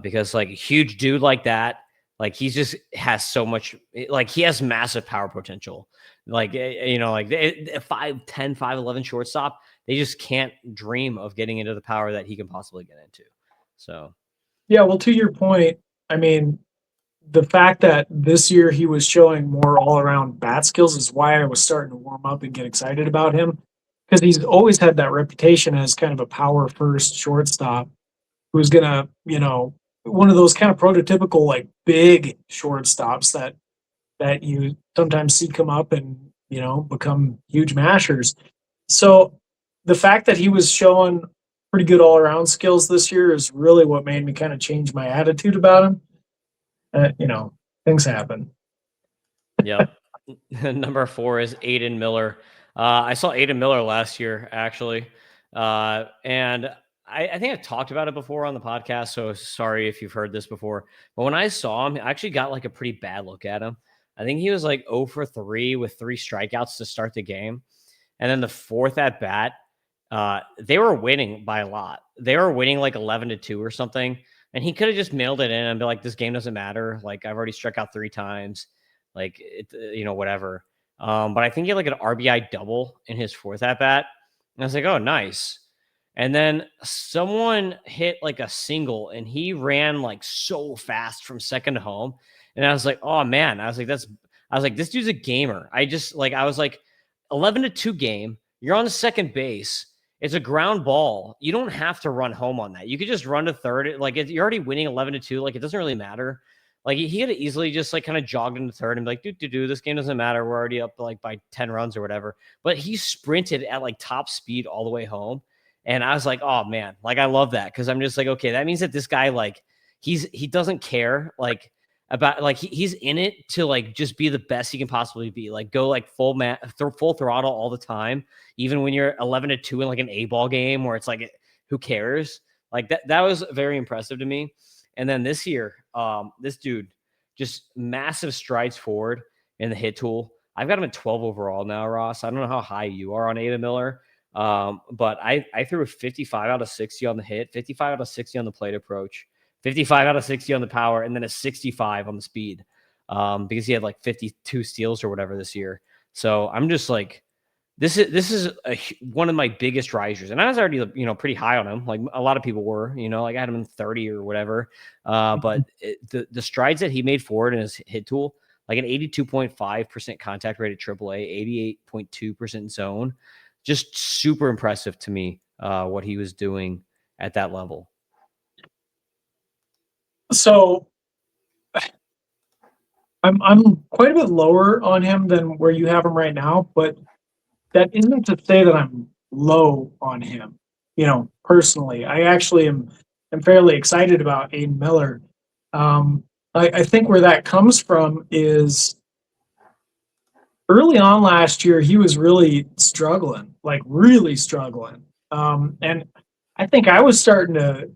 because like a huge dude like that. Like he just has so much, like he has massive power potential. Like, like 5'10", 5'11" shortstop, they just can't dream of getting into the power that he can possibly get into. So, Yeah. Well, to your point, I mean, the fact that this year he was showing more all around bat skills is why I was starting to warm up and get excited about him, because he's always had that reputation as kind of a power first shortstop who's gonna, one of those kind of prototypical like big shortstops that you sometimes see come up and become huge mashers. So the fact that he was showing pretty good all around skills this year is really what made me kind of change my attitude about him. Things happen. yep. Number 4 is Aiden Miller. I saw Aiden Miller last year, actually. And I think I've talked about it before on the podcast. So sorry if you've heard this before. But when I saw him, I actually got like a pretty bad look at him. I think he was like 0 for 3 with 3 strikeouts to start the game. And then the fourth at bat, they were winning by a lot. They were winning like 11-2 or something. And he could have just mailed it in and be like, this game doesn't matter. Like, I've already struck out 3 times. Like, whatever. But I think he had like an RBI double in his fourth at bat. And I was like, oh, nice. And then someone hit like a single and he ran like so fast from second to home. And I was like, oh man. I was like, this dude's a gamer. I was like, 11-2 game. You're on the second base. It's a ground ball. You don't have to run home on that. You could just run to third. Like you're already winning 11-2. Like it doesn't really matter. Like he could have easily just like kind of jogged into third and be like, do this game doesn't matter. We're already up like by 10 runs or whatever. But he sprinted at like top speed all the way home. And I was like, oh man, like I love that. Cause I'm just like, okay, that means that this guy, like he doesn't care like about like he's in it to like just be the best he can possibly be. Like go like full throttle all the time, even when you're 11-2 in like an A-ball game where it's like, who cares? Like that was very impressive to me. And then this year, this dude just massive strides forward in the hit tool. I've got him at 12 overall now, Ross. I don't know how high you are on Ada Miller, but I threw a 55 out of 60 on the hit, 55 out of 60 on the plate approach, 55 out of 60 on the power, and then a 65 on the speed, because he had like 52 steals or whatever this year. So I'm just like, this is one of my biggest risers, and I was already pretty high on him. Like a lot of people were, like I had him in 30 or whatever. But the strides that he made forward in his hit tool, like an 82.5% contact rate at AAA, 88.2% zone, just super impressive to me. What he was doing at that level. So I'm quite a bit lower on him than where you have him right now, but that isn't to say that I'm low on him. Personally, I actually am fairly excited about Aiden Miller. I think where that comes from is early on last year he was really struggling, like really struggling, and I think I was starting to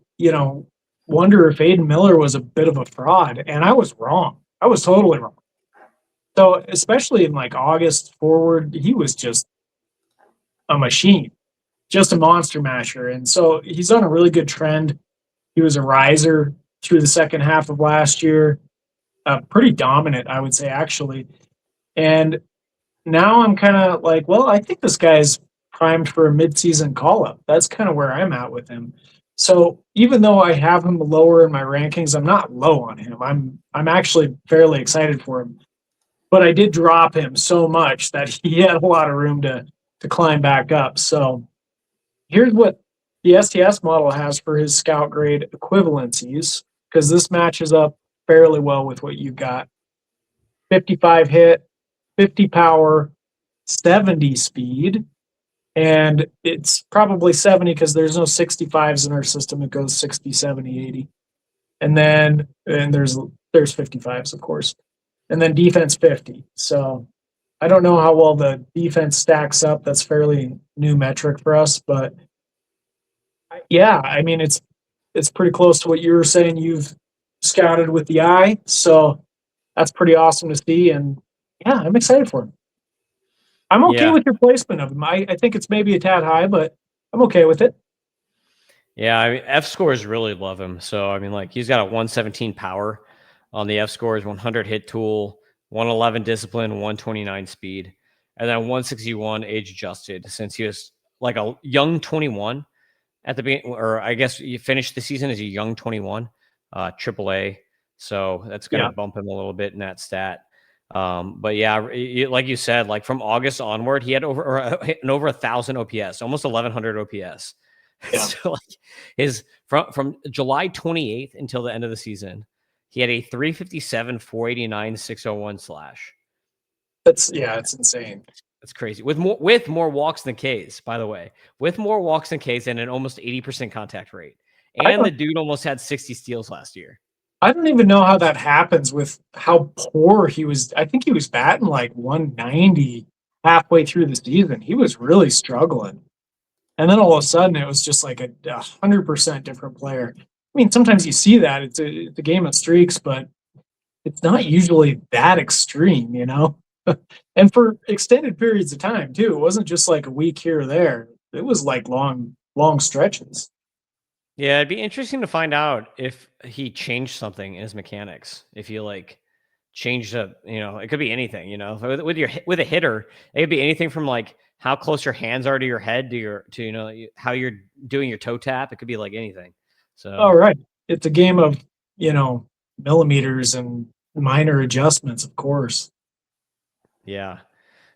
wonder if Aiden Miller was a bit of a fraud, and I was wrong. I was totally wrong. So especially in like August forward, he was just a machine, just a monster masher. And so he's on a really good trend. He was a riser through the second half of last year. pretty dominant, I would say, actually. And now I'm kind of like, well, I think this guy's primed for a midseason call up. That's kind of where I'm at with him. So even though I have him lower in my rankings, I'm not low on him. I'm actually fairly excited for him. But I did drop him so much that he had a lot of room to climb back up. So here's what the STS model has for his scout grade equivalencies, because this matches up fairly well with what you got. 55 hit, 50 power, 70 speed, and it's probably 70 because there's no 65s in our system. It goes 60, 70, 80. And then there's 55s, of course. And then defense 50. So I don't know how well the defense stacks up. That's fairly new metric for us, but yeah, I mean it's pretty close to what you were saying you've scouted with the eye. So that's pretty awesome to see. And yeah, I'm excited for him. I'm okay Yeah. with your placement of him. I think it's maybe a tad high, but I'm okay with it. Yeah, I mean, fScores really love him. So I mean, like he's got a 117 power on the fScores, 100 hit tool, 111 discipline, 129 speed, and then 161 age adjusted. Since he was like a young 21 at the beginning, or I guess you finished the season as a young 21, AAA. So that's going to Yeah. bump him a little bit in that stat. But yeah, like you said, like from August onward, he had over 1,000 OPS, almost 1,100 OPS. Yeah. So like his from July 28th until the end of the season, he had a 357, 489, 601 slash. It's insane. That's crazy. With more walks than Ks, by the way. With more walks than Ks and an almost 80% contact rate. I And the don't dude almost had 60 steals last year. I don't even know how that happens with how poor he was. I think he was batting like 190 halfway through the season. He was really struggling. And then all of a sudden it was just like a 100% different player. I mean, sometimes you see that it's a game of streaks, but it's not usually that extreme, you know? And for extended periods of time too. It wasn't just like a week here or there. It was like long stretches. Yeah, it'd be interesting to find out if he changed something in his mechanics. If he like changed it could be anything, with a hitter, it could be anything from like how close your hands are to your head to how you're doing your toe tap. It could be like anything. All So right. It's a game of, millimeters and minor adjustments, of course. yeah.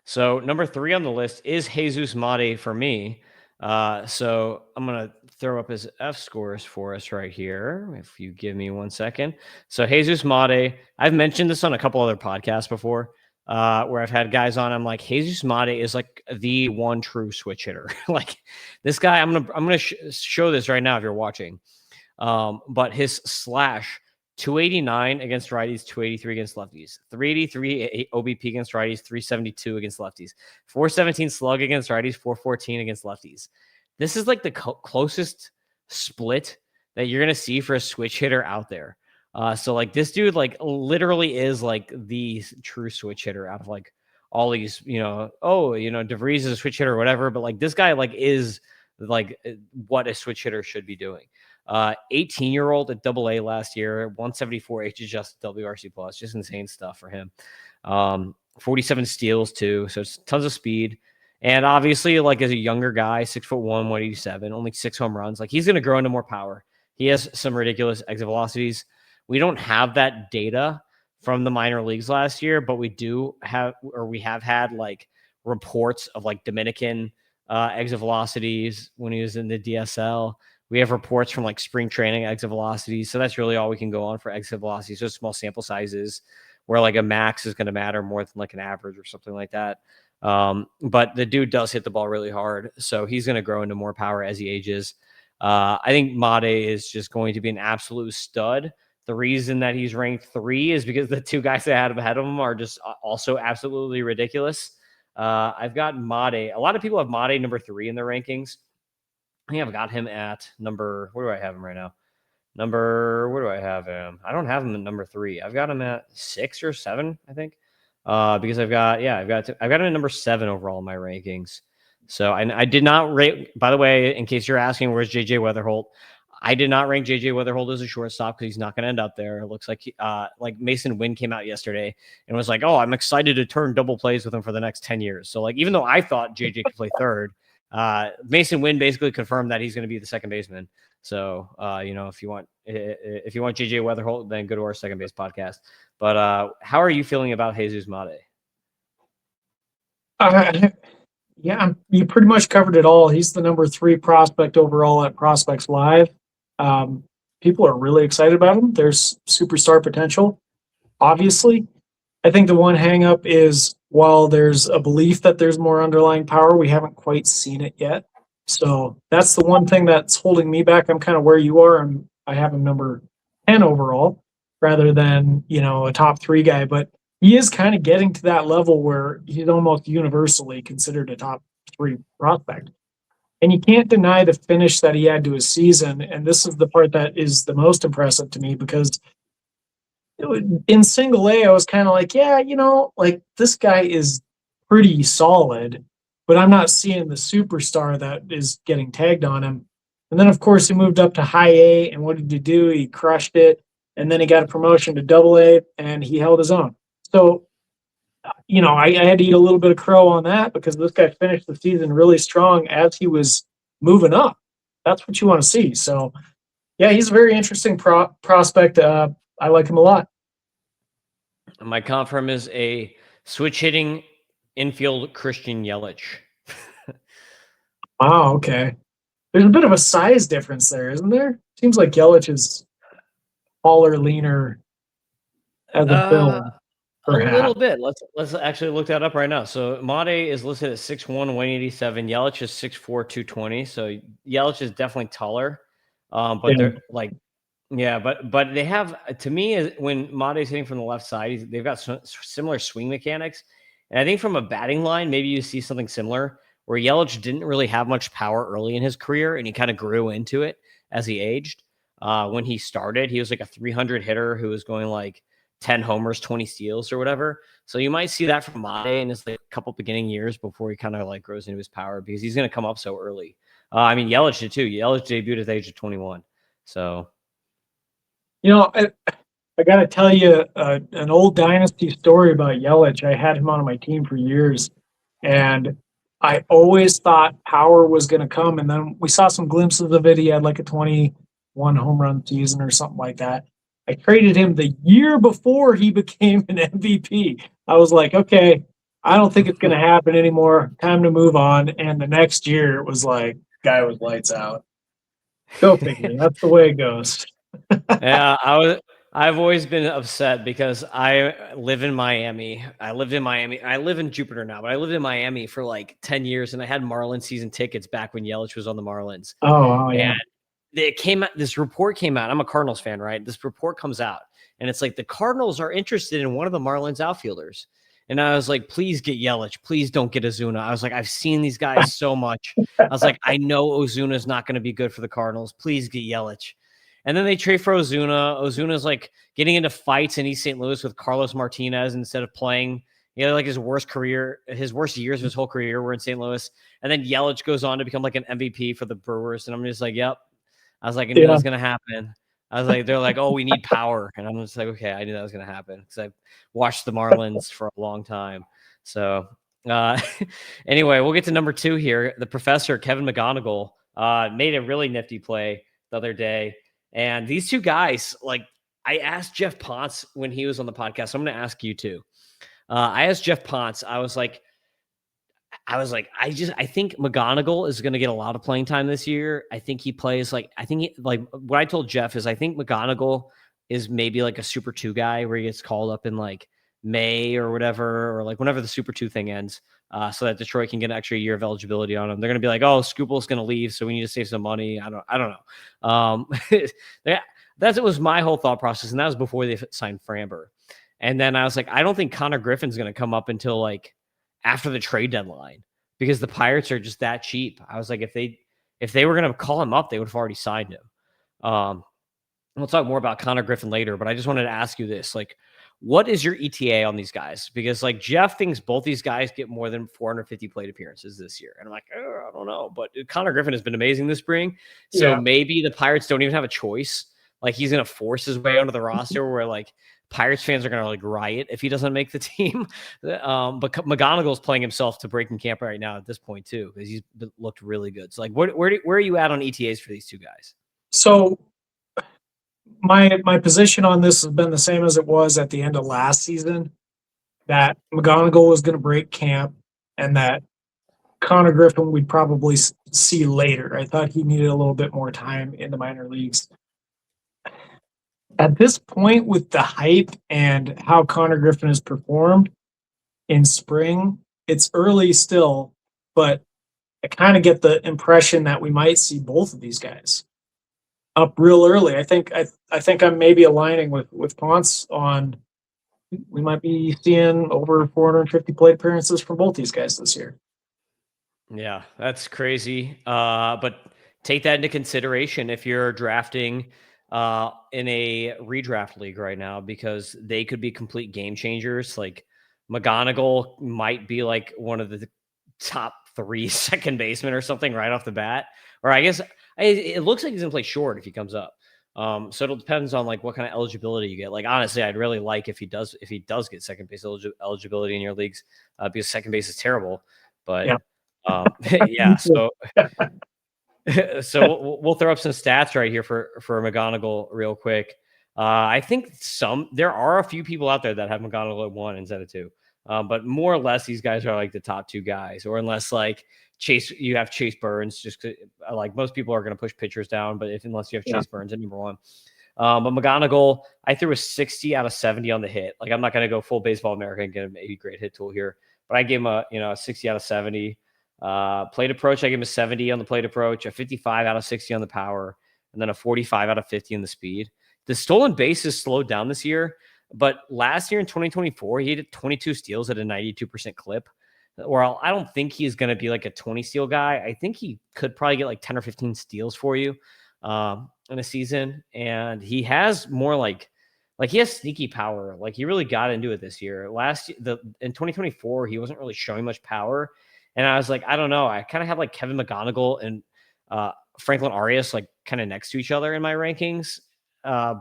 So number 3 on the list is Jesus Mate for me. So I'm gonna throw up his fScores for us right here. If you give me 1 second. So Jesus Mate, I've mentioned this on a couple other podcasts before, where I've had guys on. I'm like, Jesus Mate is like the one true switch hitter. Like this guy, I'm gonna show this right now if you're watching. But his slash 289 against righties, 283 against lefties, 383 OBP against righties, 372 against lefties, 417 slug against righties, 414 against lefties. This is like the closest split that you're going to see for a switch hitter out there. So like this dude, like literally is like the true switch hitter out of like all these, DeVries is a switch hitter or whatever, but like this guy like is like what a switch hitter should be doing. 18-year-old at AA last year, 174 H adjusted WRC plus, just insane stuff for him. 47 steals too, so it's tons of speed. And obviously, like as a younger guy, 6'1", 187, only 6 home runs. Like he's going to grow into more power. He has some ridiculous exit velocities. We don't have that data from the minor leagues last year, but we have had like reports of like Dominican exit velocities when he was in the DSL. We have reports from like spring training exit velocities. So that's really all we can go on for exit velocities. So small sample sizes where like a max is going to matter more than like an average or something like that. But the dude does hit the ball really hard. So he's going to grow into more power as he ages. I think Mate is just going to be an absolute stud. The reason that he's ranked 3 is because the 2 guys that I had ahead of him are just also absolutely ridiculous. I've got Mate. A lot of people have Mate number 3 in their rankings. I think I've got him at number. Where do I have him right now? Where do I have him? I don't have him at number 3. I've got him at 6 or 7, I think. Because I've got him at number 7 overall in my rankings. So I did not rate. By the way, in case you're asking, where's JJ Weatherholt? I did not rank JJ Weatherhold as a shortstop because he's not going to end up there. It looks like Mason Wynn came out yesterday and was like, "Oh, I'm excited to turn double plays with him for the next 10 years." So like, even though I thought JJ could play third, Mason Wynn basically confirmed that he's going to be the second baseman. So if you want JJ Weatherhold, then go to our second base podcast. But how are you feeling about Jesus Mate? Yeah, you pretty much covered it all. He's the number 3 prospect overall at Prospects Live. People are really excited about him. There's superstar potential, obviously. I think the one hangup is while there's a belief that there's more underlying power, we haven't quite seen it yet. So that's the one thing that's holding me back. I'm kind of where you are. I have him number 10 overall rather than, a top 3 guy. But he is kind of getting to that level where he's almost universally considered a top 3 prospect. And you can't deny the finish that he had to his season. And this is the part that is the most impressive to me because in single A, I was kind of like, yeah, this guy is pretty solid, but I'm not seeing the superstar that is getting tagged on him. And then, of course, he moved up to high A. And what did he do? He crushed it. And then he got a promotion to double A and he held his own. So, I had to eat a little bit of crow on that because this guy finished the season really strong as he was moving up. That's what you want to see. So, yeah, he's a very interesting prospect. I like him a lot. My confirm is a switch hitting infield Christian Yelich. Wow, okay. There's a bit of a size difference there, isn't there? Seems like Yelich is taller, leaner as a build. A little bit. Let's actually look that up right now. So Mate is listed at 6'1", 187. Yelich is 6'4", 220. So Yelich is definitely taller. But they're like, yeah, but they have, to me, when Mate is hitting from the left side, they've got similar swing mechanics. And I think from a batting line, maybe you see something similar where Yelich didn't really have much power early in his career, and he kind of grew into it as he aged. When he started, he was like a 300 hitter who was going like 10 homers, 20 steals or whatever. So you might see that from Mate in his like couple beginning years before he kind of like grows into his power because he's going to come up so early. Yelich did too. Yelich debuted at the age of 21. So, I got to tell you an old dynasty story about Yelich. I had him on my team for years, and I always thought power was going to come. And then we saw some glimpses of it. He had like a 21 home run season or something like that. I traded him the year before he became an MVP. I was like, okay, I don't think it's going to happen anymore. Time to move on. And the next year, it was like, guy was lights out. Go figure. That's the way it goes. Yeah, I've always been upset because I live in Miami. I lived in Miami. I live in Jupiter now, but I lived in Miami for like 10 years, and I had Marlins season tickets back when Yelich was on the Marlins. Oh, yeah. And this report came out. I'm a Cardinals fan, right? This report comes out, and it's like the Cardinals are interested in one of the Marlins outfielders. And I was like, please get Yelich. Please don't get Ozuna. I was like, I've seen these guys so much. I was like, I know Ozuna's not going to be good for the Cardinals. Please get Yelich. And then they trade for Ozuna. Ozuna's like getting into fights in East St. Louis with Carlos Martinez instead of playing. Like his worst years of his whole career were in St. Louis. And then Yelich goes on to become like an MVP for the Brewers. And I'm just like, yep. I was like, I knew that was going to happen. I was like, they're like, oh, we need power. And I'm just like, okay, I knew that was going to happen because I've watched the Marlins for a long time. So anyway, we'll get to number 2 here. The professor, Kevin McGonigal, made a really nifty play the other day. And these two guys, like I asked Jeff Ponce when he was on the podcast. So I'm going to ask you too. I asked Jeff Ponce, I think McGonigal is going to get a lot of playing time this year. I think he plays what I told Jeff is I think McGonigal is maybe like a Super 2 guy where he gets called up in like May or whatever, or like whenever the Super 2 thing ends, so that Detroit can get an extra year of eligibility on him. They're going to be like, oh, Scoople's going to leave, so we need to save some money. I don't know. That was my whole thought process, and that was before they signed Framber. And then I was like, I don't think Connor Griffin's going to come up until like after the trade deadline because the Pirates are just that cheap. I was like, if they were going to call him up, they would have already signed him. We'll talk more about Connor Griffin later, but I just wanted to ask you this. Like, what is your ETA on these guys? Because like Jeff thinks both these guys get more than 450 plate appearances this year. And I'm like, oh, I don't know. But Connor Griffin has been amazing this spring. So maybe the Pirates don't even have a choice. Like he's going to force his way onto the roster where like Pirates fans are going to like riot if he doesn't make the team. But McGonigal's playing himself to breaking camp right now at this point too, because he's looked really good. So like where are you at on ETAs for these two guys? So my position on this has been the same as it was at the end of last season, that McGonigal was going to break camp and that Connor Griffin we'd probably see later. I thought he needed a little bit more time in the minor leagues. At this point, with the hype and how Connor Griffin has performed in spring, it's early still, but I kind of get the impression that we might see both of these guys up real early. I think I'm maybe aligning with Ponce on we might be seeing over 450 plate appearances from both these guys this year. Yeah, that's crazy. But take that into consideration if you're drafting in a redraft league right now, because they could be complete game changers. Like McGonigal might be like one of the top 3 second basemen or something right off the bat. Or I guess it looks like he's gonna play short if he comes up. So it depends on like what kind of eligibility you get. Like honestly, I'd really like if he does get second base eligibility in your leagues, because second base is terrible. But yeah, so we'll throw up some stats right here for McGonigal real quick. I think there are a few people out there that have McGonigal at 1 instead of 2. But more or less, these guys are like the top 2 guys, or unless like you have Chase Burns, just like most people are going to push pitchers down, but unless you have Chase Burns at number 1. But McGonigal, I threw a 60 out of 70 on the hit. Like I'm not going to go full Baseball America and get him a great hit tool here, but I gave him a 60 out of 70. Plate approach, I gave him a 70 on the plate approach, a 55 out of 60 on the power, and then a 45 out of 50 on the speed. The stolen bases slowed down this year, but last year in 2024, he had 22 steals at a 92% clip. Well, I don't think he's going to be like a 20 steal guy. I think he could probably get like 10 or 15 steals for you in a season. And he has more like he has sneaky power. Like he really got into it this year. In 2024, he wasn't really showing much power. And I was like, I don't know. I kind of have like Kevin McGonigal and Franklin Arias like kind of next to each other in my rankings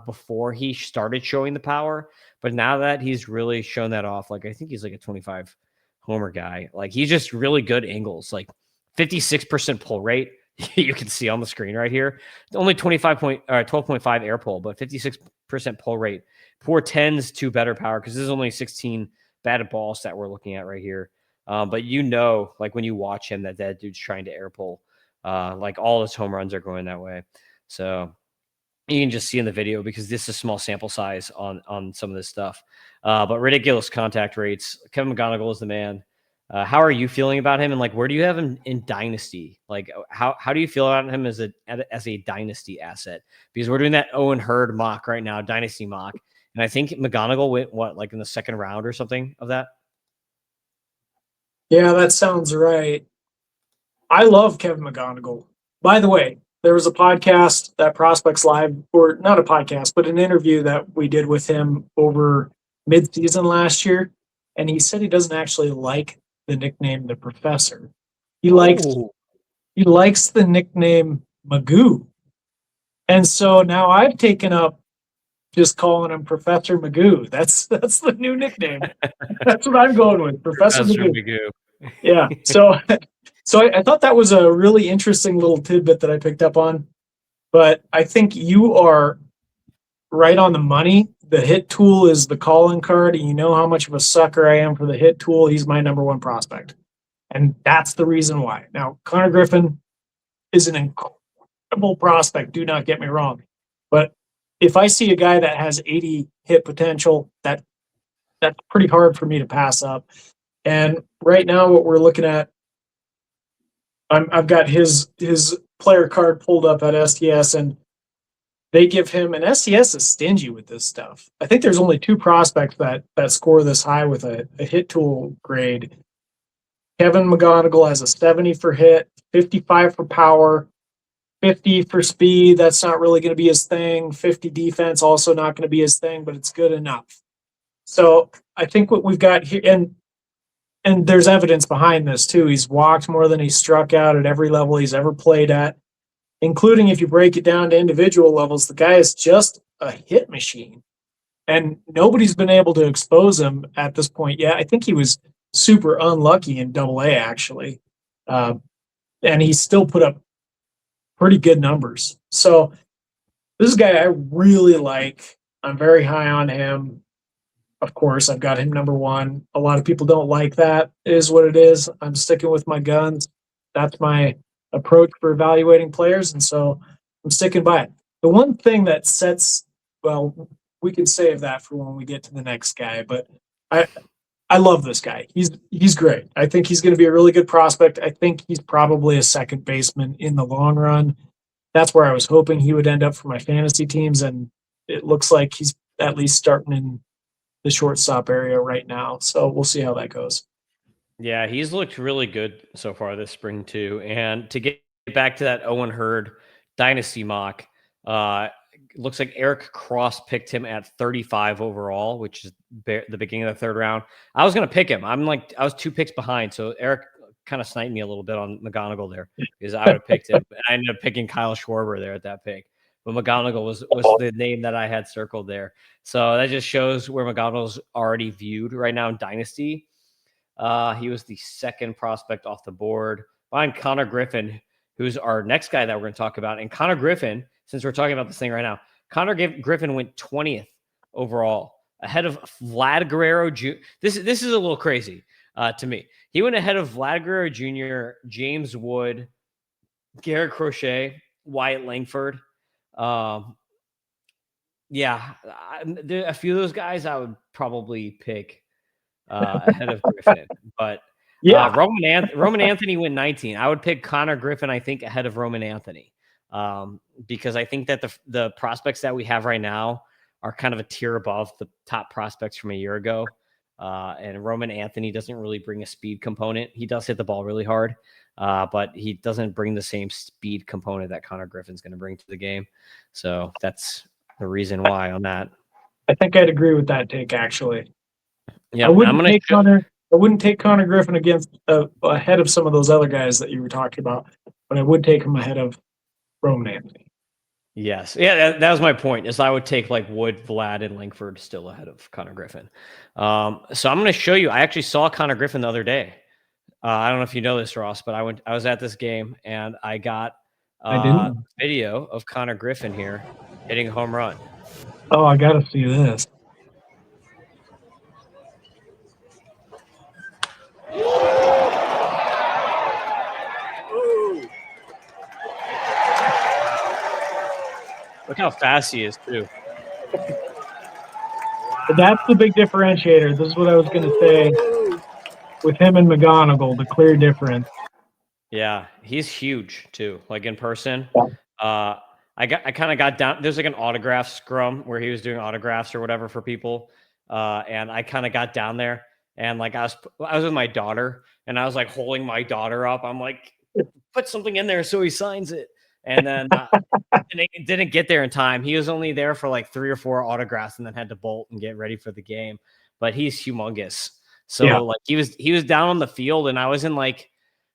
before he started showing the power. But now that he's really shown that off, like I think he's like a 25 homer guy. Like he's just really good angles, like 56% pull rate. You can see on the screen right here. Only 12.5 air pull, but 56% pull rate. Poor 10s to better power, because this is only 16 batted ball stat we're looking at right here. But like when you watch him, that dude's trying to air pull. Like all his home runs are going that way. So you can just see in the video, because this is a small sample size on some of this stuff. But ridiculous contact rates. Kevin McGonigal is the man. How are you feeling about him? And like, where do you have him in Dynasty? Like, how do you feel about him as a Dynasty asset? Because we're doing that Owen Hurd mock right now, Dynasty mock. And I think McGonigal went like in the 2nd round or something of that. Yeah, that sounds right. I love Kevin McGonigal. By the way, there was a podcast that Prospects Live, or not a podcast, but an interview that we did with him over mid-season last year, and he said he doesn't actually like the nickname The Professor. He likes the nickname Magoo. And so now I've taken up just calling him Professor Magoo. That's the new nickname. That's what I'm going with, Professor Magoo. Yeah. So I thought that was a really interesting little tidbit that I picked up on. But I think you are right on the money. The hit tool is the calling card, and you know how much of a sucker I am for the hit tool. He's my number 1 prospect. And that's the reason why. Now, Connor Griffin is an incredible prospect, do not get me wrong. But if I see a guy that has 80 hit potential, that's pretty hard for me to pass up. And right now, what we're looking at, I've got his player card pulled up at STS, and they give him, and STS is stingy with this stuff. I think there's only 2 prospects that score this high with a hit tool grade. Kevin McGonigal has a 70 for hit, 55 for power, 50 for speed. That's not really going to be his thing. 50 defense, also not going to be his thing, but it's good enough. So I think what we've got here, and there's evidence behind this too. He's walked more than he struck out at every level he's ever played at, including if you break it down to individual levels. The guy is just a hit machine, and nobody's been able to expose him at this point yet. I think he was super unlucky in Double A actually, uh, and he still put up pretty good numbers. So this is a guy I really like. I'm very high on him. Of course, I've got him number one. A lot of people don't like that. It is what it is. I'm sticking with my guns. That's my approach for evaluating players, and so I'm sticking by it. The one thing that sets, well, we can save that for when we get to the next guy, but I I love this guy. He's great. I think he's going to be a really good prospect. I think he's probably a second baseman in the long run. That's where I was hoping he would end up for my fantasy teams, and it looks like he's at least starting in the shortstop area right now. So we'll see how that goes. Yeah, he's looked really good so far this spring too. And to get back to that Owen Hurd dynasty mock, uh, looks like Eric Cross picked him at 35 overall, which is the beginning of the third round. I was going to pick him. I was 2 picks behind, so Eric kind of sniped me a little bit on McGonigal there because I would have picked him. I ended up picking Kyle Schwarber there at that pick, but McGonigal was the name that I had circled there. So that just shows where McGonigal's already viewed right now in dynasty. He was the second prospect off the board behind Connor Griffin, who's our next guy that we're going to talk about. And Connor Griffin, since we're talking about this thing right now, Griffin went 20th overall, ahead of Vlad Guerrero Jr. This is a little crazy to me. He went ahead of Vlad Guerrero Jr., James Wood, Garrett Crochet, Wyatt Langford. Yeah, a few of those guys I would probably pick ahead of Griffin. But Yeah, Roman Anthony went 19. I would pick Connor Griffin, I think, ahead of Roman Anthony, because I think that the prospects that we have right now are kind of a tier above the top prospects from a year ago. And Roman Anthony doesn't really bring a speed component. He does hit the ball really hard, but he doesn't bring the same speed component that Connor Griffin's going to bring to the game. So that's the reason why on that. I think I'd agree with that take actually. Yeah, I wouldn't take Connor Griffin against ahead of some of those other guys that you were talking about, but I would take him ahead of Roman Anthony. Yes. Yeah, that was my point, is I would take like Wood, Vlad, and Langford still ahead of Connor Griffin. So I'm going to show you. I actually saw Connor Griffin the other day. I don't know if you know this, Ross, but I was at this game and I got I didn't. video of Connor Griffin here hitting a home run. Oh, I got to see this. Look how fast he is, too. But that's the big differentiator. This is what I was going to say with him and McGonigal, the clear difference. Yeah, he's huge too. Like in person. Yeah. I kind of got down. There's like an autograph scrum where he was doing autographs or whatever for people. And I kind of got down there and like I was with my daughter and I was like holding my daughter up. I'm like, put something in there so he signs it. And then didn't get there in time. He was only there for like 3 or 4 autographs and then had to bolt and get ready for the game. But he's humongous. So like he was down on the field and I was in like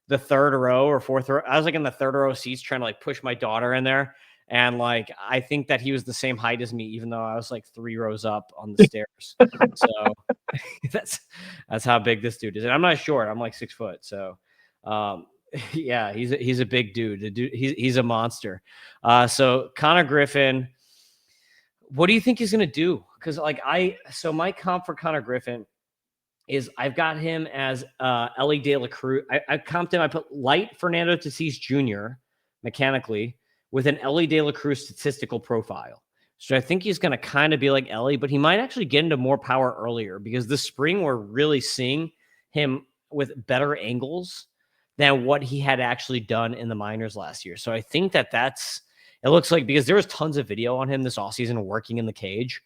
the third row or fourth row. I was like in the third row seats trying to like push my daughter in there. And like, I think that he was the same height as me, even though I was like 3 rows up on the stairs. So that's how big this dude is. And I'm not short. I'm like 6 foot. So, yeah, he's a big dude. He's a monster. So Connor Griffin, what do you think he's going to do? Cause like my comp for Connor Griffin is I've got him as Ellie De La Cruz. I comped him. I put light Fernando Tatis Jr. mechanically with an Ellie De La Cruz statistical profile. So I think he's going to kind of be like Ellie, but he might actually get into more power earlier because this spring we're really seeing him with better angles than what he had actually done in the minors last year. So I think it looks like, because there was tons of video on him this offseason working in the cage,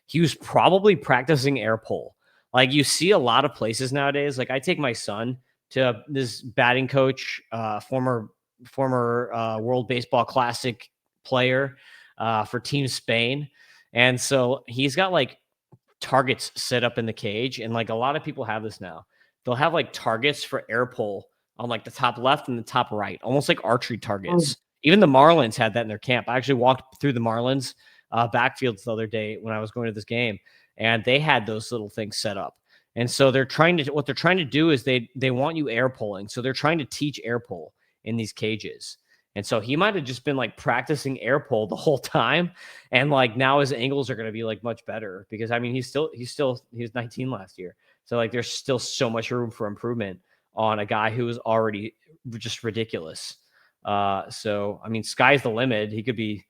he was probably practicing air pull. Like you see a lot of places nowadays. Like I take my son to this batting coach, former World Baseball Classic player for Team Spain. And so he's got like targets set up in the cage, and like a lot of people have this now. They'll have like targets for air pull on like the top left and the top right, almost like archery targets. Even the Marlins had that in their camp. I actually walked through the Marlins backfields the other day when I was going to this game, and they had those little things set up. And so what they're trying to do is they want you air pulling. So they're trying to teach air pull in these cages. And so he might have just been like practicing air pull the whole time. And like now his angles are going to be like much better because I mean, he was 19 last year. So like there's still so much room for improvement on a guy who is already just ridiculous. So, I mean, sky's the limit. He could be,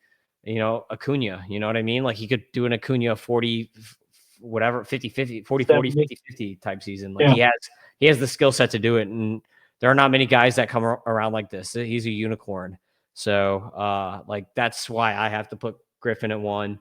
Acuna, you know what I mean? Like he could do an Acuna 40, whatever, 50-50, 40-40, 50-50 type season. Like he has the skill set to do it. And there are not many guys that come around like this. He's a unicorn. So, like, that's why I have to put Griffin at 1.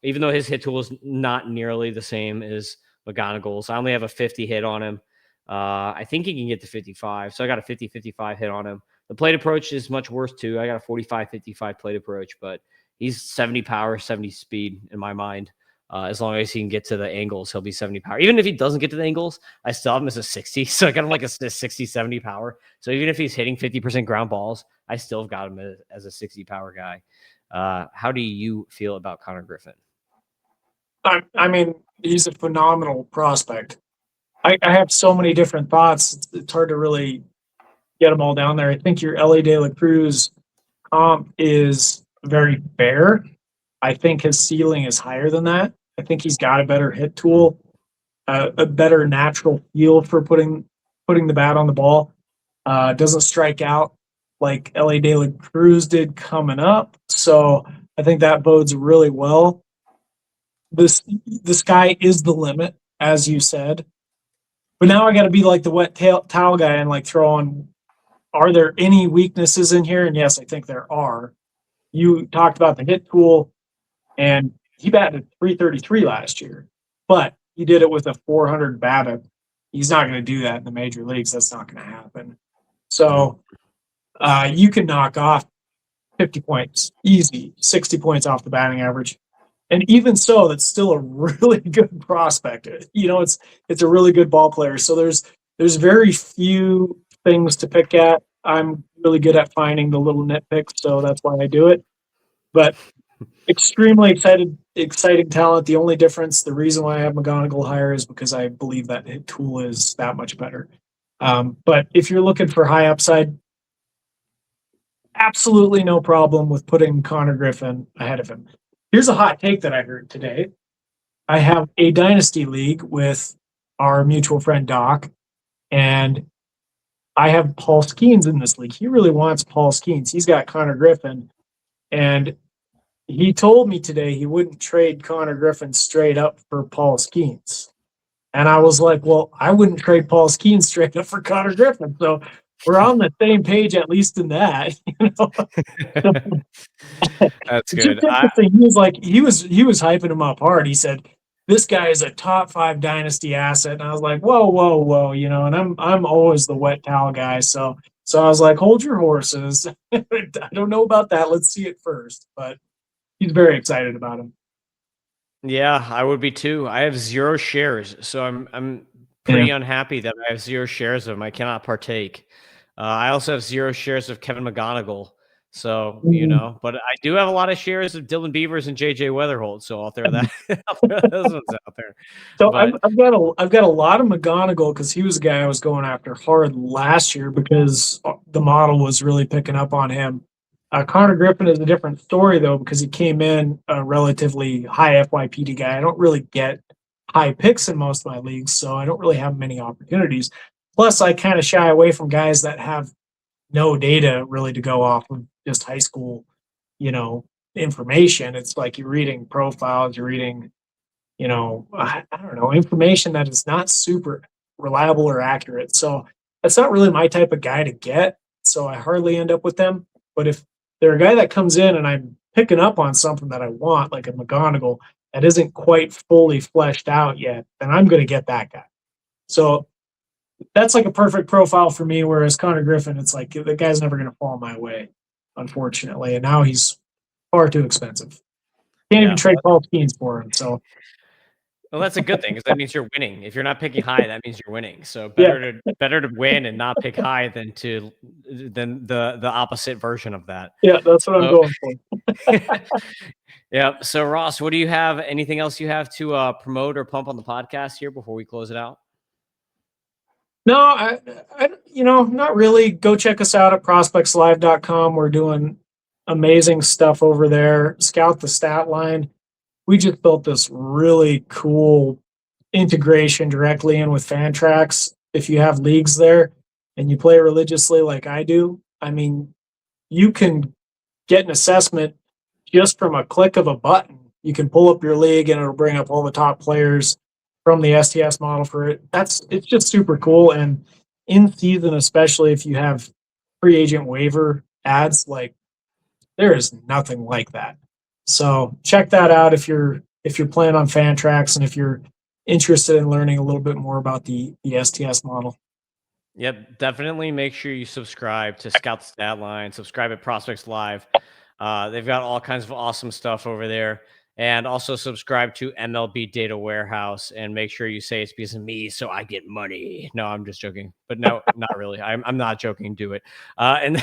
Even though his hit tool is not nearly the same as McGonagall's. I only have a 50 hit on him. I think he can get to 55. So I got a 50-55 hit on him. The plate approach is much worse too. I got a 45-55 plate approach, but he's 70 power, 70 speed in my mind. As long as he can get to the angles, he'll be 70 power. Even if he doesn't get to the angles, I still have him as a 60. So I got him like a 60-70 power. So even if he's hitting 50% ground balls, I still have got him as a 60 power guy. How do you feel about Connor Griffin? I mean, he's a phenomenal prospect. I have so many different thoughts. It's hard to really get them all down there. I think your Elly De La Cruz comp is very fair. I think his ceiling is higher than that. I think he's got a better hit tool, a better natural feel for putting the bat on the ball. Doesn't strike out like Elly De La Cruz did coming up. So I think that bodes really well. The sky is the limit, as you said. But now I got to be like the wet towel guy and like throw on, are there any weaknesses in here? And yes, I think there are. You talked about the hit tool, and he batted 333 last year, but he did it with a 400 BABIP. He's not going to do that in the major leagues. That's not going to happen. So you can knock off 50 points easy, 60 points off the batting average. And even so, that's still a really good prospect. It's a really good ball player. So there's very few things to pick at. I'm really good at finding the little nitpicks, so that's why I do it. But extremely exciting talent. The only difference, the reason why I have McGonagall higher is because I believe that hit tool is that much better. But if you're looking for high upside, absolutely no problem with putting Connor Griffin ahead of him. Here's a hot take that I heard today. I have a dynasty league with our mutual friend Doc, and I have Paul Skeens in this league. He really wants Paul Skeens. He's got Connor Griffin, and he told me today he wouldn't trade Connor Griffin straight up for Paul Skeens. And I was like, well, I wouldn't trade Paul Skeens straight up for Connor Griffin. So we're on the same page, at least in that. That's good. He was hyping him up hard. He said, this guy is a top 5 dynasty asset. And I was like, whoa. And I'm always the wet towel guy. So I was like, hold your horses. I don't know about that. Let's see it first. But he's very excited about him. Yeah, I would be too. I have 0 shares, so I'm pretty unhappy that I have 0 shares of him. I cannot partake. I also have 0 shares of Kevin McGonagall. So, but I do have a lot of shares of Dylan Beavers and JJ Weatherholt. So I'll throw that those ones out there. So I've got a lot of McGonagall because he was a guy I was going after hard last year because the model was really picking up on him. Connor Griffin is a different story though because he came in a relatively high FYPD guy. I don't really get high picks in most of my leagues, so I don't really have many opportunities. Plus, I kind of shy away from guys that have no data really to go off of just high school, information. It's like you're reading profiles, you're reading, I don't know, information that is not super reliable or accurate. So that's not really my type of guy to get. So I hardly end up with them. But if they're a guy that comes in and I'm picking up on something that I want, like a McGonagall, that isn't quite fully fleshed out yet, then I'm going to get that guy. So that's like a perfect profile for me, whereas Connor Griffin, it's like the guy's never going to fall my way, unfortunately. And now he's far too expensive. Can't even trade Paul Skeens for him. So Well, that's a good thing because that means you're winning. If you're not picking high, that means you're winning. So Yeah, better to win and not pick high than the opposite version of that. yeah, that's what I'm So going for. yeah. So Ross, what do you have? Anything else you have to promote or pump on the podcast here before we close it out? No, not really. Go check us out at prospectslive.com. We're doing amazing stuff over there. Scout the stat line. We just built this really cool integration directly in with Fantrax. If you have leagues there and you play religiously like I do, I mean, you can get an assessment just from a click of a button. You can pull up your league and it'll bring up all the top players from the STS model for it. It's just super cool. And in season, especially if you have free agent waiver ads, like there is nothing like that. So check that out if you're playing on Fantrax and if you're interested in learning a little bit more about the STS model. Yep, definitely make sure you subscribe to Scout the Stat Line, subscribe at Prospects Live. They've got all kinds of awesome stuff over there. And also subscribe to MLB Data Warehouse and make sure you say it's because of me so I get money. No, I'm just joking. But no, not really. I'm not joking. Do it. And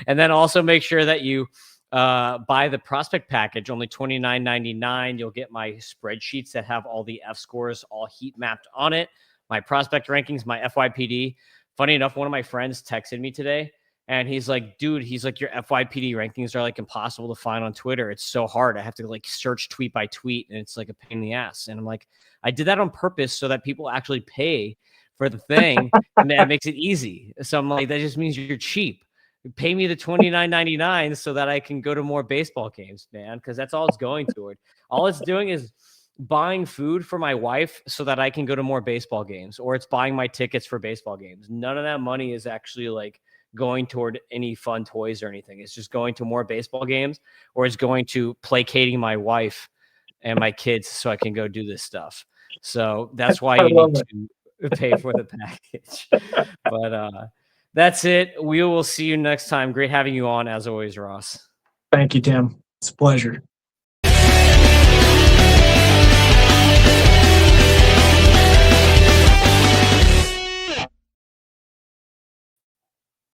then also make sure that you buy the prospect package, only $29.99. You'll get my spreadsheets that have all the fScores all heat mapped on it, my prospect rankings, my FYPD. Funny enough, one of my friends texted me today and he's like, dude, he's like, your FYPD rankings are like impossible to find on Twitter. It's so hard. I have to like search tweet by tweet and it's like a pain in the ass. And I'm like, I did that on purpose so that people actually pay for the thing and that makes it easy. So I'm like, that just means you're cheap. Pay me the $29.99 so that I can go to more baseball games, man, because that's all it's going toward. All it's doing is buying food for my wife so that I can go to more baseball games, or it's buying my tickets for baseball games. None of that money is actually like going toward any fun toys or anything. It's just going to more baseball games, or it's going to placating my wife and my kids so I can go do this stuff. So that's why I you love need it. to pay for the package. But that's it. We will see you next time. Great having you on as always, Ross. Thank you, Tim. It's a pleasure.